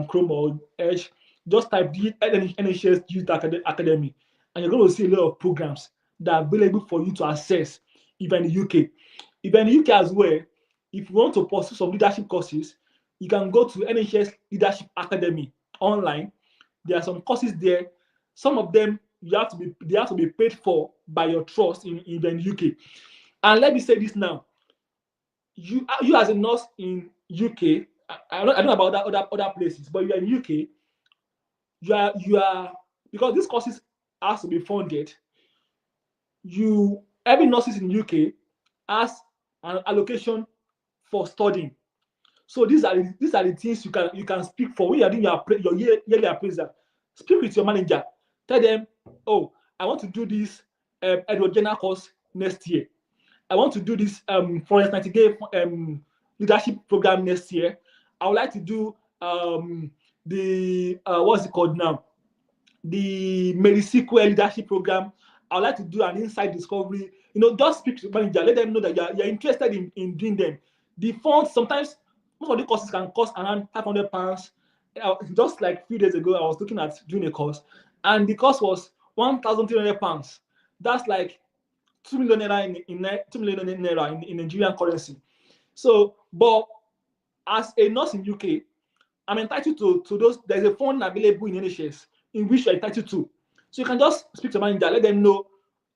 Chrome or Edge. Just type NHS Digital Academy, and you're going to see a lot of programs that are available for you to access if you're in the UK. If you're in the UK as well, if you want to pursue some leadership courses, you can go to NHS Leadership Academy online. There are some courses there. Some of them they have to be paid for by your trust in the UK. And let me say this now: you as a nurse in UK, I don't know about other places, but you are in UK, you are because these courses has to be funded. Every nurses in UK has an allocation for studying. So these are the things you can speak for when you are doing your yearly appraisal. Speak with your manager. Tell them, oh, I want to do this educational course next year. I want to do this Florence Nightingale leadership program next year. I would like to do the what's it called now? The Nursiscope leadership program. I would like to do an inside discovery. Just speak to the manager. Let them know that you're interested in doing them. The funds, sometimes most of the courses can cost around £500. Just like a few days ago, I was looking at doing a course, and the cost was £1,300. That's like 2 million naira in Nigerian currency. So, but as a nurse in UK, I'm entitled to those. There's a fund available in NHS in which you're entitled to. So you can just speak to the manager, let them know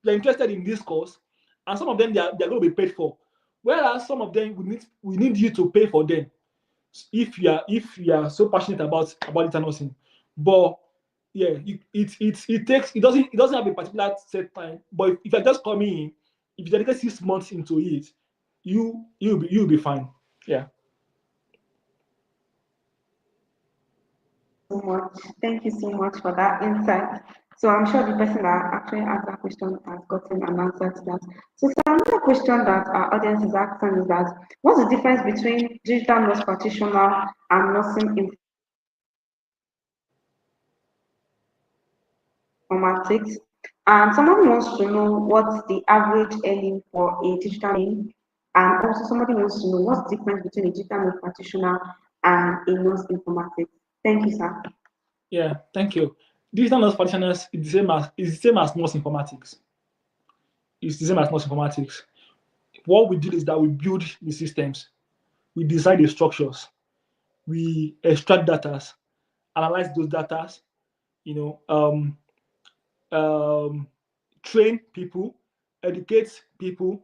you're interested in this course, and some of them they're going to be paid for. Whereas some of them we need you to pay for them if you are so passionate about digital nursing. But yeah, it doesn't have a particular set time. But if you're just coming in, if you dedicate 6 months into it, you'll be fine. Yeah. Thank you so much for that insight. So I'm sure the person that actually asked that question has gotten an answer to that. So another question that our audience is asking is that what's the difference between digital nurse practitioner and nursing informatics? And someone wants to know what's the average earning for a digital name, and also somebody wants to know what's the difference between a digital nurse practitioner and a nurse informatics. Thank you, sir. Yeah, thank you. Digital nurse practitioners is the same as nurse informatics. It's the same as nurse informatics. What we do is that we build the systems, we design the structures, we extract data, analyze those data, train people, educate people,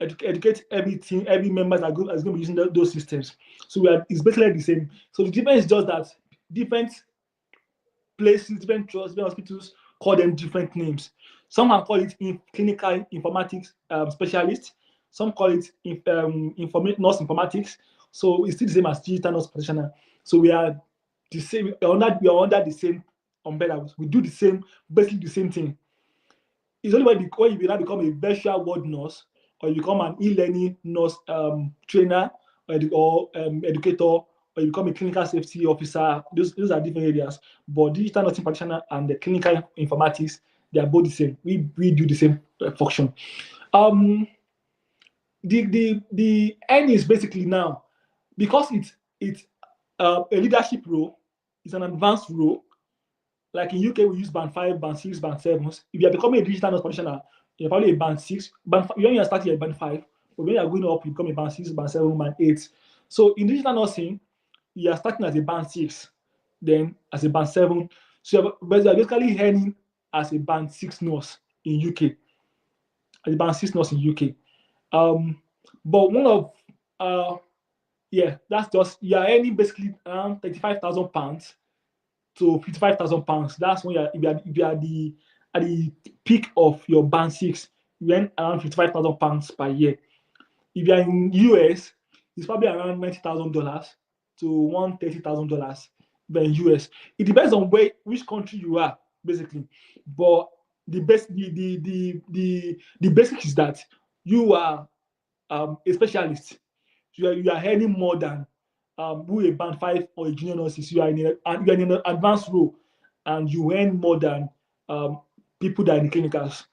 educate every member that's going to be using those systems. So it's basically the same. So the difference is just that different places, different trusts, different hospitals call them different names. Some can call it clinical informatics specialist. Some call it nurse informatics. So it's still the same as digital nurse practitioner. So we are the same. We are under the same umbrella. We do basically the same thing. It's only when you now become a virtual world nurse, or you become an e-learning nurse trainer or educator, or you become a clinical safety officer. Those are different areas. But digital nursing practitioner and the clinical informatics, they are both the same. We do the same function. The end is basically now, because it's a leadership role, it's an advanced role. Like in UK, we use band 5, band 6, band 7. If you are becoming a digital nurse practitioner, you're probably a band 6. When you are starting at band 5, but when you are going up, you become a band 6, band 7, band 8. So in digital nursing, you are starting as a band 6, then as a band 7. So you are basically earning as a band 6 nurse in UK, as a band 6 nurse in UK. But one of that's just, you are earning basically around £35,000 to £55,000. That's when if you are at the peak of your band 6, you earn around £55,000 per year. If you are in US, it's probably around $90,000 to $130,000. But in US, it depends on which country you are, basically. But the basic is that you are a specialist. You are earning more than who a band 5 or a junior nurse is. You are in an advanced role, and you earn more than people that are in clinicals.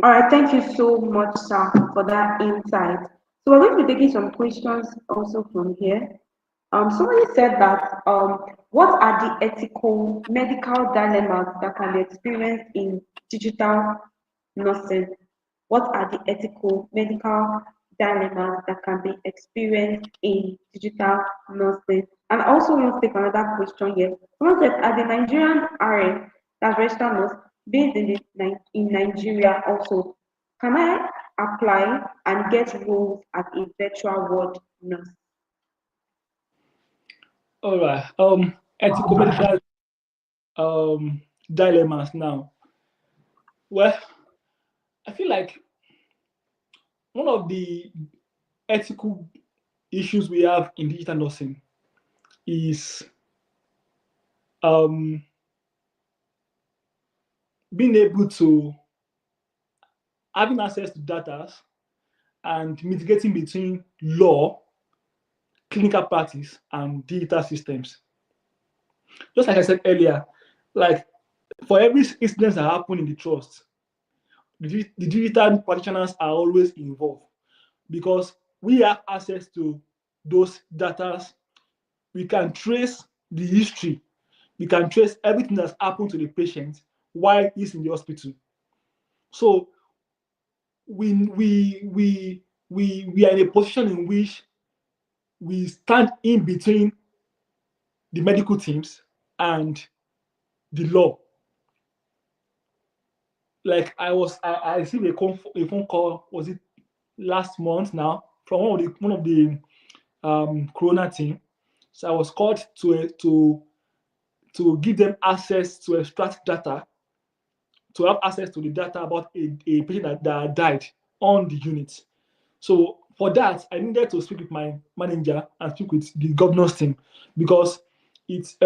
All right, thank you so much, sir, for that insight. So we're going to be taking some questions also from here. Somebody said that what are the ethical medical dilemmas that can be experienced in digital nursing? What are the ethical medical dilemmas that can be experienced in digital nursing? And I also want to take another question here. Someone said, as a Nigerian RN, that's registered nurse, based in Nigeria also, can I apply and get roles as a virtual ward nurse? All right. Ethical medical dilemmas now. Well, I feel like one of the ethical issues we have in digital nursing is um, being able to having access to data and mitigating between law, clinical practice, and digital systems. Just like I said earlier, like for every incident that happen in the trust, the digital practitioners are always involved because we have access to those data. We can trace the history. We can trace everything that's happened to the patient while he's in the hospital. So we are in a position in which we stand in between the medical teams and the law. Like I received a phone call, was it last month now, from one of the Corona team. So I was called to give them access to extract data, to have access to the data about a patient that died on the unit. So for that, I needed to speak with my manager and speak with the governor's team because it's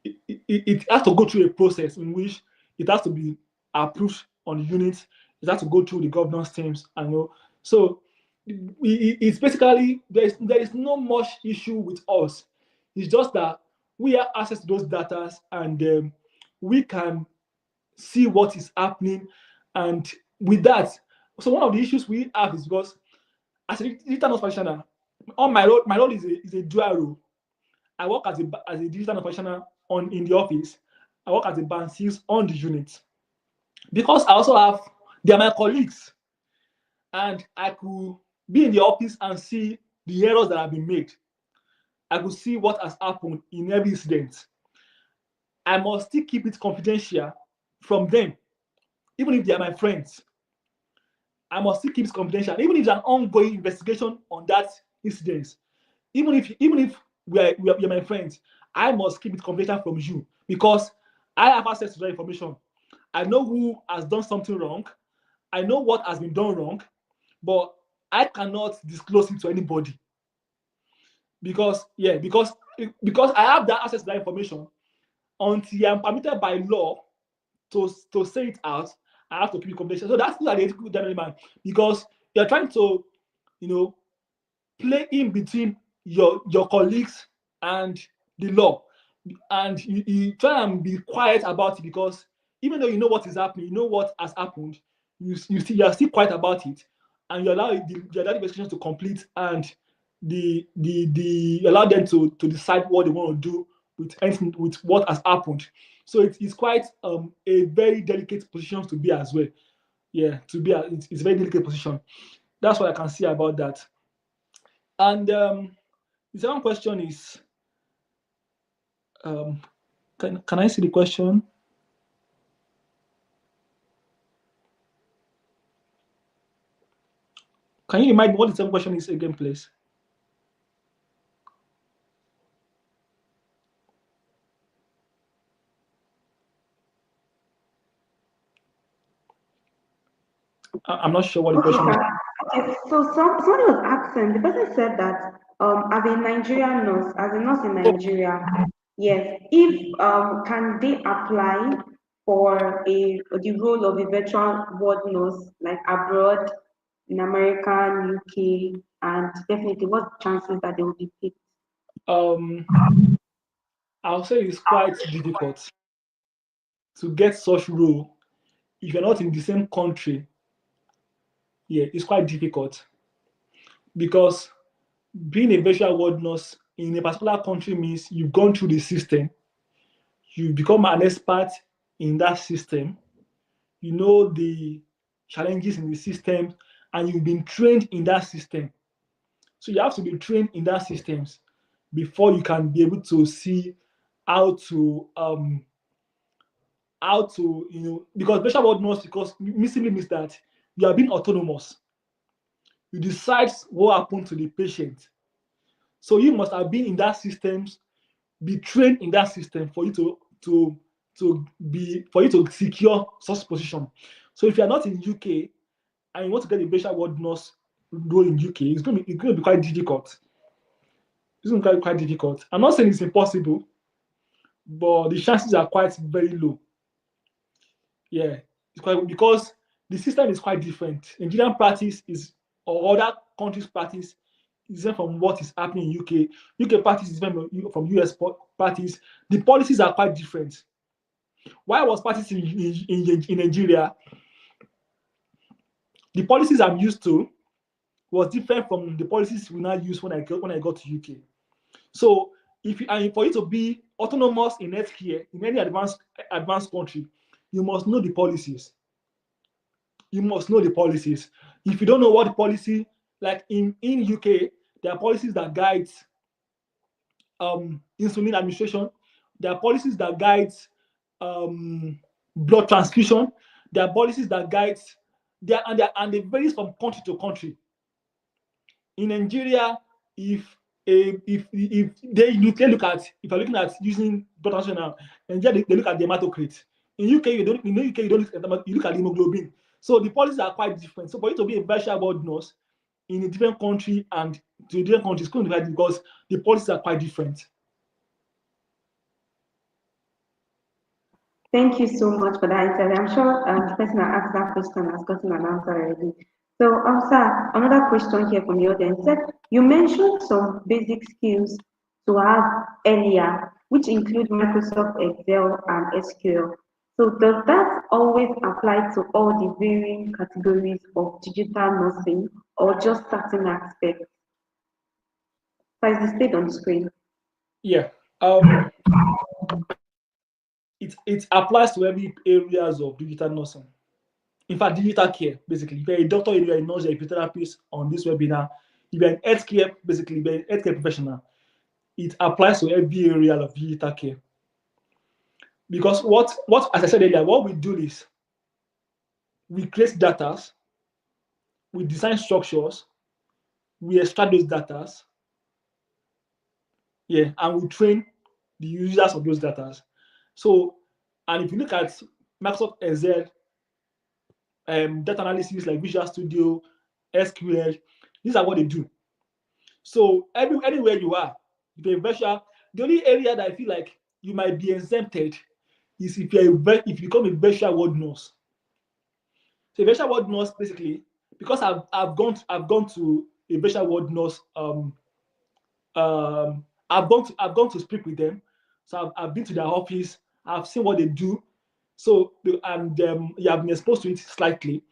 it has to go through a process in which it has to be approved on the unit. It has to go through the governor's teams, and so it's basically there is no much issue with us. It's just that we have access to those data and we can see what is happening. And with that, so one of the issues we have is because as a digital nurse practitioner, on my role is a dual role. I work as a digital nurse practitioner in the office. I work as a band 6 on the unit. Because I also have, they are my colleagues, and I could be in the office and see the errors that have been made. I could see what has happened in every incident. I must still keep it confidential from them, even if they are my friends. I must still keep it confidential, even if there's an ongoing investigation on that incident. Even if you're my friends, I must keep it confidential from you because I have access to that information. I know who has done something wrong. I know what has been done wrong, but I cannot disclose it to anybody because I have that access to that information. Until I'm permitted by law to say it out, I have to keep it confidential. So that's not the ethical dilemma because you're trying to, play in between your colleagues and the law, and you try and be quiet about it because even though you know what is happening, you know what has happened, you are still quiet about it, and you allow the investigation to complete, and you allow them to decide what they want to do with what has happened. So it's quite a very delicate position to be as well. Yeah, it's a very delicate position. That's what I can see about that. And the second question is, can I see the question? Can you remind me what the second question is again, please? I'm not sure what the question is. Okay, so somebody was asking, the person said that as a Nigerian nurse, as a nurse in Nigeria, yes, if can they apply for the role of a virtual ward nurse like abroad in America, UK, and definitely what chances that they will be picked? I'll say it's quite difficult to get such role if you're not in the same country. Yeah, it's quite difficult because being a virtual ward nurse in a particular country means you've gone through the system, you become an expert in that system, you know the challenges in the system, and you've been trained in that system. So you have to be trained in that systems before you can be able to see how to how to, because virtual ward nurse, because simply means that you are being autonomous. You decide what happened to the patient. So you must have been in that system, be trained in that system for you to secure such position. So if you are not in UK and you want to get a virtual ward nurse role in UK, it's going to be quite difficult. It's going to be quite difficult. I'm not saying it's impossible, but the chances are quite very low. Yeah, it's quite, because the system is quite different. Nigerian practice is, or other countries' practice is different from what is happening in UK. UK practice is different from US practice. The policies are quite different. Why I was practicing in Nigeria, the policies I'm used to was different from the policies we now use when I got to UK. So for you to be autonomous in healthcare in any advanced country, you must know the policies. You must know the policies. If you don't know what the policy, like in UK, there are policies that guide insulin administration. There are policies that guide blood transfusion. There are policies that guide, and they vary from country to country. In Nigeria, if they look at, if you're looking at using blood transfusion now, in Nigeria they look at the hematocrit. In UK, you don't you look at the hemoglobin. So the policies are quite different. So for you to be a virtual ward nurse in a different country and to a different country, it's going to be hard because the policies are quite different. Thank you so much for that answer. I'm sure the person that asked that question has gotten an answer already. So, sir, another question here from the audience. Said, you mentioned some basic skills to have earlier, which include Microsoft Excel and SQL. So, does that always apply to all the varying categories of digital nursing or just certain aspects? So, it's displayed on the screen. Yeah. It applies to every areas of digital nursing. In fact, digital care, basically. If you're a doctor, if you're a nurse, you're a physiotherapist on this webinar, if you're an healthcare, basically, if you're an healthcare professional, it applies to every area of digital care. Because what as I said earlier, what we do is we create data, we design structures, we extract those data, and we train the users of those data. So, and if you look at Microsoft Excel, data analysis like Visual Studio, SQL, these are what they do. So anywhere you are, the only area that I feel like you might be exempted is if you become a virtual ward nurse. So a virtual ward nurse, basically, because I've gone to a virtual ward nurse, I've gone to speak with them. So I've been to their office, I've seen what they do. So and you have been exposed to it slightly.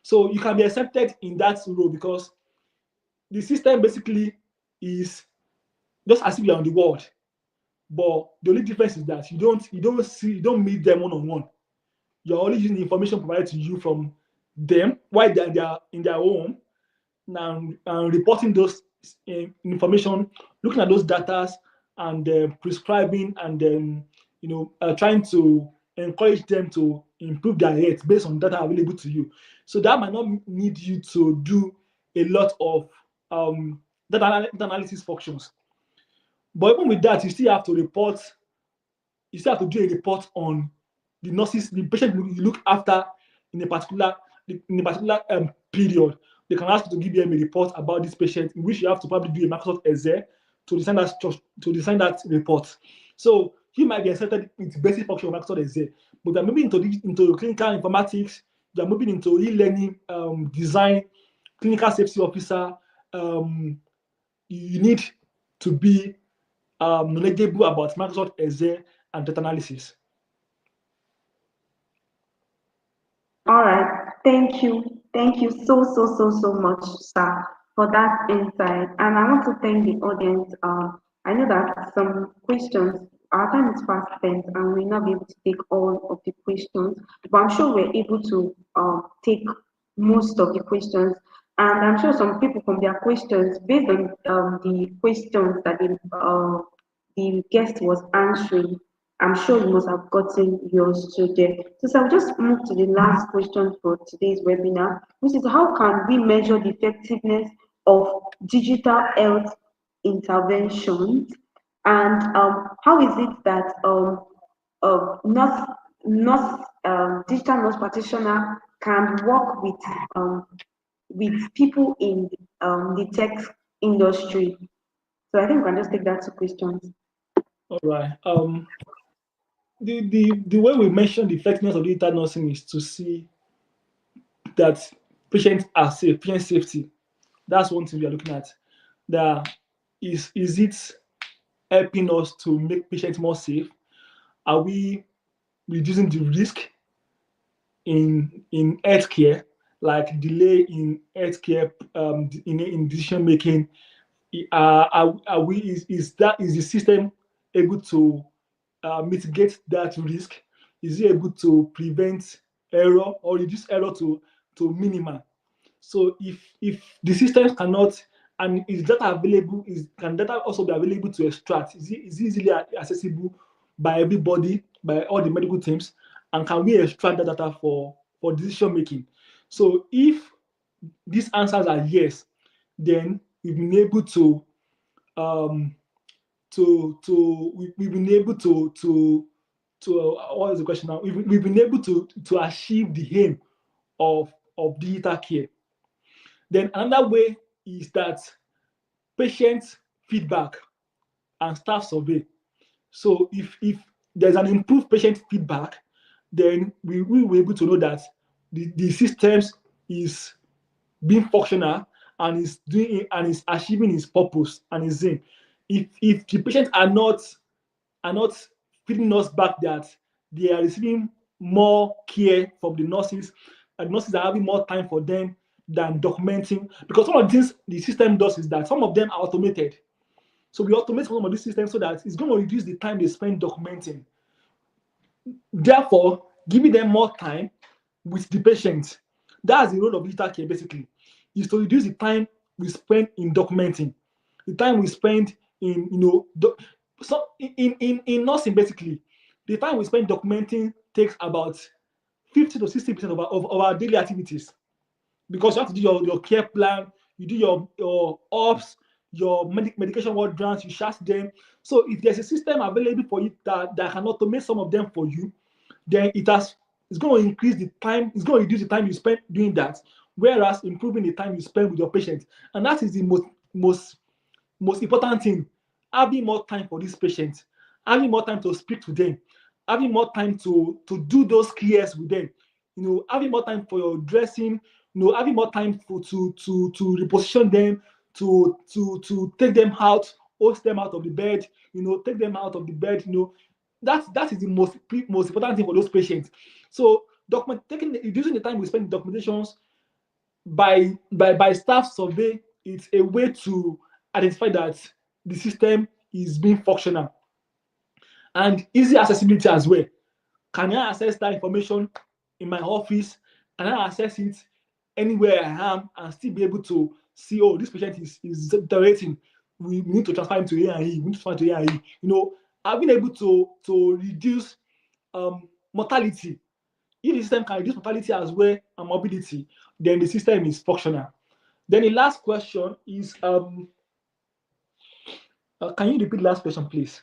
So you can be accepted in that role because the system basically is just as if you're on the world. But the only difference is that you don't meet them one-on-one. You're only using the information provided to you from them while they are in their home and reporting those information, looking at those data and prescribing and then trying to encourage them to improve their health based on data available to you. So that might not need you to do a lot of data analysis functions. But even with that, you still have to report. You still have to do a report on the nurses, the patient you look after in a particular period. They can ask you to give them a report about this patient, in which you have to probably do a Microsoft Excel to design that report. So you might be accepted with basic function of Microsoft Excel, but they're moving into clinical informatics. They're moving into e-learning design, clinical safety officer. You need to be knowledgeable about Microsoft Excel and data analysis. All right, thank you so much, sir, for that insight. And I want to thank the audience. I know that some questions, our time is fast spent, and we'll not be able to take all of the questions, but I'm sure we're able to take most of the questions. And I'm sure some people from their questions, based on the questions that the guest was answering, I'm sure you must have gotten yours too there. So I'll just move to the last question for today's webinar, which is how can we measure the effectiveness of digital health interventions, and how is it that nurse, digital nurse practitioner can work with people in the tech industry? So I think we can just take that two questions. All right. The way we mention the effectiveness of digital nursing is to see that patients are safe, patient safety. That's one thing we are looking at. That is it helping us to make patients more safe? Are we reducing the risk in healthcare, like delay in healthcare, in decision making? Are we is the system able to mitigate that risk? Is it able to prevent error or reduce error to minimum? So if the systems cannot, and is data available, can data also be available to extract? Is it easily accessible by everybody, by all the medical teams? And can we extract that data for decision making? So if these answers are yes, then we've been able to we've been able to what is the question now? We've been able to achieve the aim of digital care. Then another way is that patient feedback and staff survey. So if there's an improved patient feedback, then we will be able to know that the systems is being functional and is doing and is achieving its purpose and its aim. If the patients are not feeding us back that they are receiving more care from the nurses, and nurses are having more time for them than documenting, because some of the things the system does is that some of them are automated. So we automate some of these systems so that it's going to reduce the time they spend documenting. Therefore, giving them more time with the patient. That's the role of digital care basically, is to reduce the time we spend in documenting, the time we spend in, so in nursing basically, the time we spend documenting takes about 50 to 60% of our daily activities, because you have to do your care plan, you do your ops, your medication ward grants, you chart them. So if there's a system available for you that can automate some of them for you, then it's going to increase the time, it's going to reduce the time you spend doing that, whereas improving the time you spend with your patient. And that is the most important thing. Having more time for these patients, having more time to speak to them, having more time to do those cares with them, having more time for your dressing, having more time to reposition them, to take them out, host them out of the bed, take them out of the bed, that is the most important thing for those patients. So reducing the time we spend in documentations by staff survey, it's a way to identify that the system is being functional. And easy accessibility as well. Can I access that information in my office? Can I access it anywhere I am and still be able to see, oh, this patient is deteriorating, we need to transfer him to A&E, we need to transfer to A&E. I've been able to reduce mortality. If the system can reduce mortality as well and morbidity, then the system is functional. Then the last question is, can you repeat the last question, please?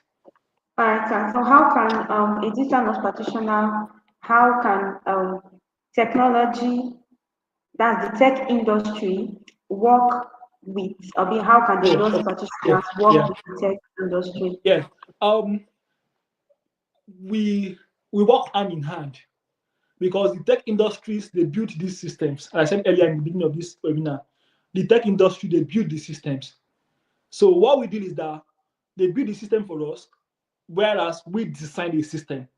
All right, so how can a digital nurse practitioner, how can technology, that's the tech industry, work with, how can the nurse practitioners work with the tech industry? Yeah, we work hand in hand, because the tech industries, they build these systems. As I said earlier in the beginning of this webinar, the tech industry, they build the systems. So what we do is that they build the system for us, whereas we design the system.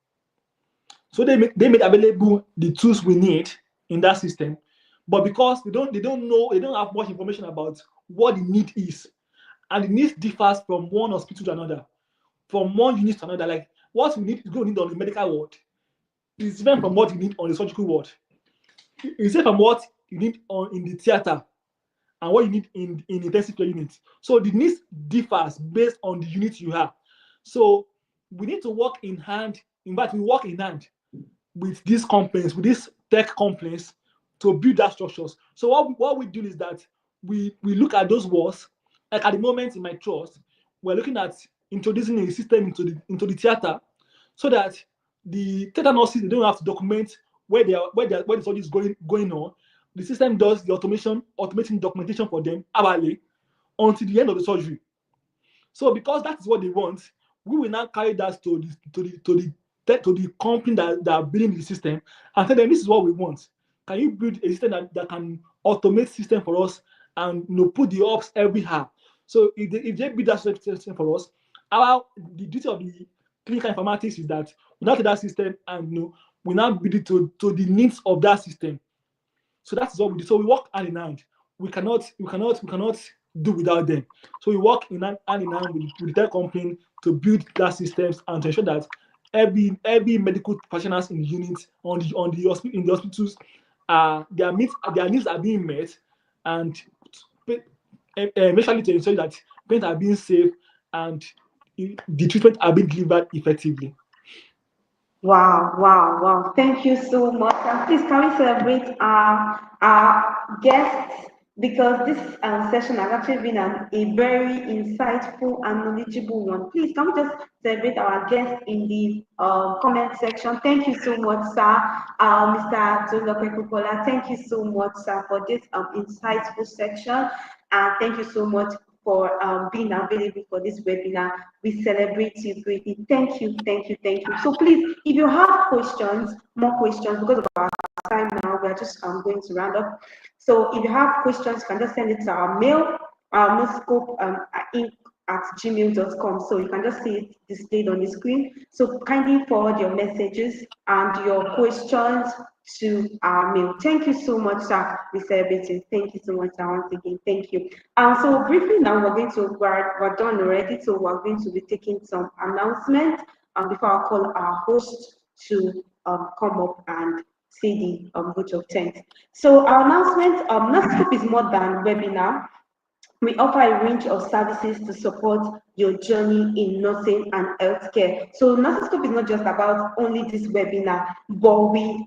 So they make available the tools we need in that system, but because they don't have much information about what the need is, and the need differs from one hospital to another, from one unit to another. Like what we need is going to need on the medical ward is different from what you need on the surgical ward. It's different from what you need in the theater and what you need in intensive care units. So the needs differs based on the unit you have. So we need to work in hand. In fact, we work in hand with these companies, with these tech companies, to build that structures. So what we do is that we look at those walls. Like at the moment in my trust, we're looking at introducing a system into the theater, so that the theater nurses, they don't have to document where the study is going on. The system does the automating documentation for them hourly until the end of the surgery. So because that is what they want, we will now carry that to the company that are building the system and tell them, this is what we want. Can you build a system that can automate system for us and put the ops every hour? So if they build that system for us, the duty of the clinical informatics is that we now take that system and we now build it to the needs of that system. So that is what we do. So we work hand in hand. We cannot do without them. So we work hand in hand with their company to build that systems and to ensure that every medical professionals in the unit in the hospitals their needs are being met, and especially to ensure that patients are being safe and the treatment are being delivered effectively. Wow. Thank you so much. And please, can we celebrate our guests? Because this session has actually been a very insightful and knowledgeable one. Please, can we just celebrate our guests in the comment section? Thank you so much, sir. Mr. Tolulope Popoola, thank you so much, sir, for this insightful section. And thank you so much for being available for this webinar. We celebrate you greatly. Thank you. So please, if you have questions, more questions, because of our time now, we are just going to round up. So if you have questions, you can just send it to our mail, Nursiscope at gmail.com. So you can just see it displayed on the screen. So kindly forward your messages and your questions to our mail. Thank you so much, sir. We celebrate you. Thank you so much, sir, once again. Thank you. So briefly now, we're done already. So we're going to be taking some announcements before I call our host to come up and see the vote of thanks. So our announcement, Nursiscope is more than webinar. We offer a range of services to support your journey in nursing and healthcare. So Nursiscope is not just about only this webinar, but we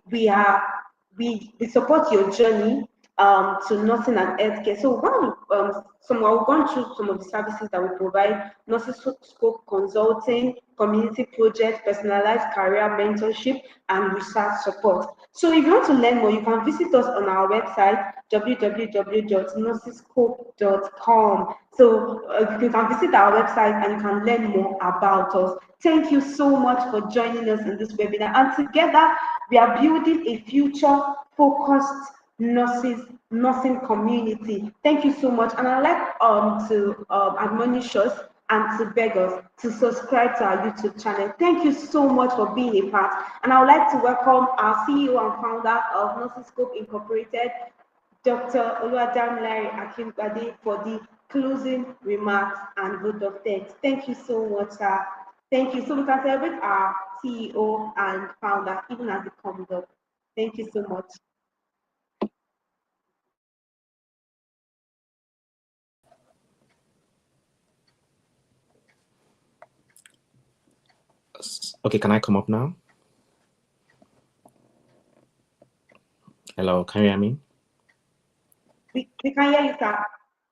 support your journey to nursing and healthcare. So I've gone through some of the services that we provide: Nursiscope consulting, community projects, personalized career mentorship, and research support. So if you want to learn more, you can visit us on our website, www.nursiscope.com. So you can visit our website and you can learn more about us. Thank you so much for joining us in this webinar. And together, we are building a future-focused nursing community. Thank you so much. And I'd like to admonish us and to beg us to subscribe to our YouTube channel. Thank you so much for being a part. And I would like to welcome our CEO and founder of Nursiscope Incorporated, Dr. Oluwadamilare Akingbade, for the closing remarks and vote of thanks. Thank you so much, sir. Thank you. So we can celebrate our CEO and founder even as it comes up. Thank you so much. Okay, can I come up now? Hello, can you hear me? We can hear you, sir.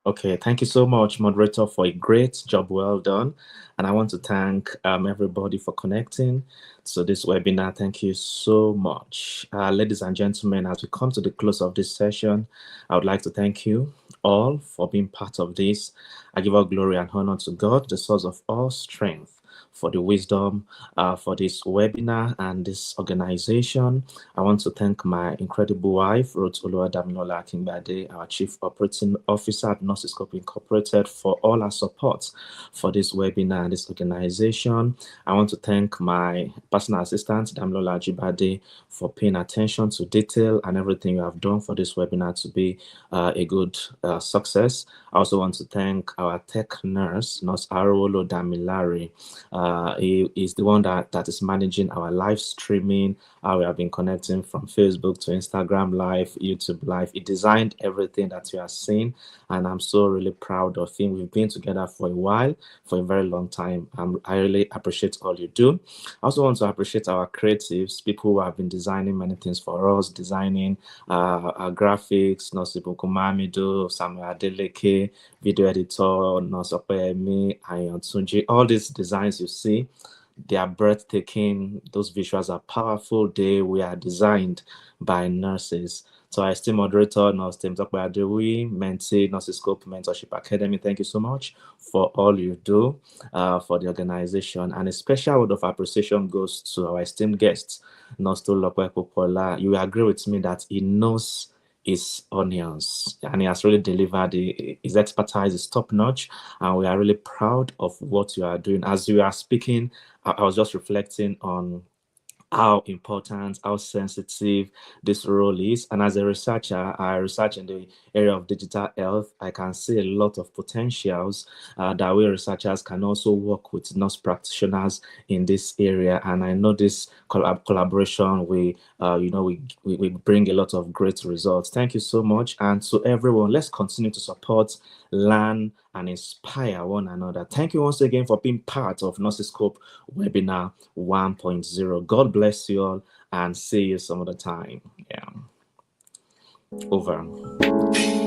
Okay, thank you so much, moderator, for a great job well done. And I want to thank everybody for connecting to this webinar. Thank you so much. Ladies and gentlemen, as we come to the close of this session, I would like to thank you all for being part of this. I give all glory and honor to God, the source of all strength, for the wisdom for this webinar and this organization. I want to thank my incredible wife, Ruth Oluwadamilare Akingbade, our Chief Operating Officer at Nursiscope Incorporated, for all our support for this webinar and this organization. I want to thank my personal assistant, Damilola Ajibade, for paying attention to detail and everything you have done for this webinar to be a good success. I also want to thank our tech nurse, Nurse Arolo Damilare. He is the one that is managing our live streaming. We have been connecting from Facebook to Instagram Live, YouTube Live. He designed everything that you are seeing, and I'm so really proud of him. We've been together for a while, for a very long time. I really appreciate all you do. I also want to appreciate our creatives, people who have been designing many things for us, designing our graphics, Nosibu Kumamido, Samuel Adeleke, video editor, Nosopemi, Ayon Tunji. All these designs you see, they are breathtaking. Those visuals are powerful. They were designed by nurses. So I still moderator, Nurse Tim Adewi, mentee, Nursiscope Mentorship Academy. Thank you so much for all you do for the organization. And a special word of appreciation goes to our esteemed guests, Nurse Tolulope Popoola. You agree with me that he knows his onions, and he has really delivered. His expertise is top notch, and we are really proud of what you are doing. As you are speaking, I was just reflecting on how important, how sensitive this role is. And as a researcher, I research in the area of digital health. I can see a lot of potentials that we researchers can also work with nurse practitioners in this area. And I know this collaboration, we bring a lot of great results. Thank you so much. And to everyone, let's continue to support, learn, and inspire one another. Thank you once again for being part of Nursiscope Webinar 1.0. God bless you all, and see you some other time. Yeah. Over.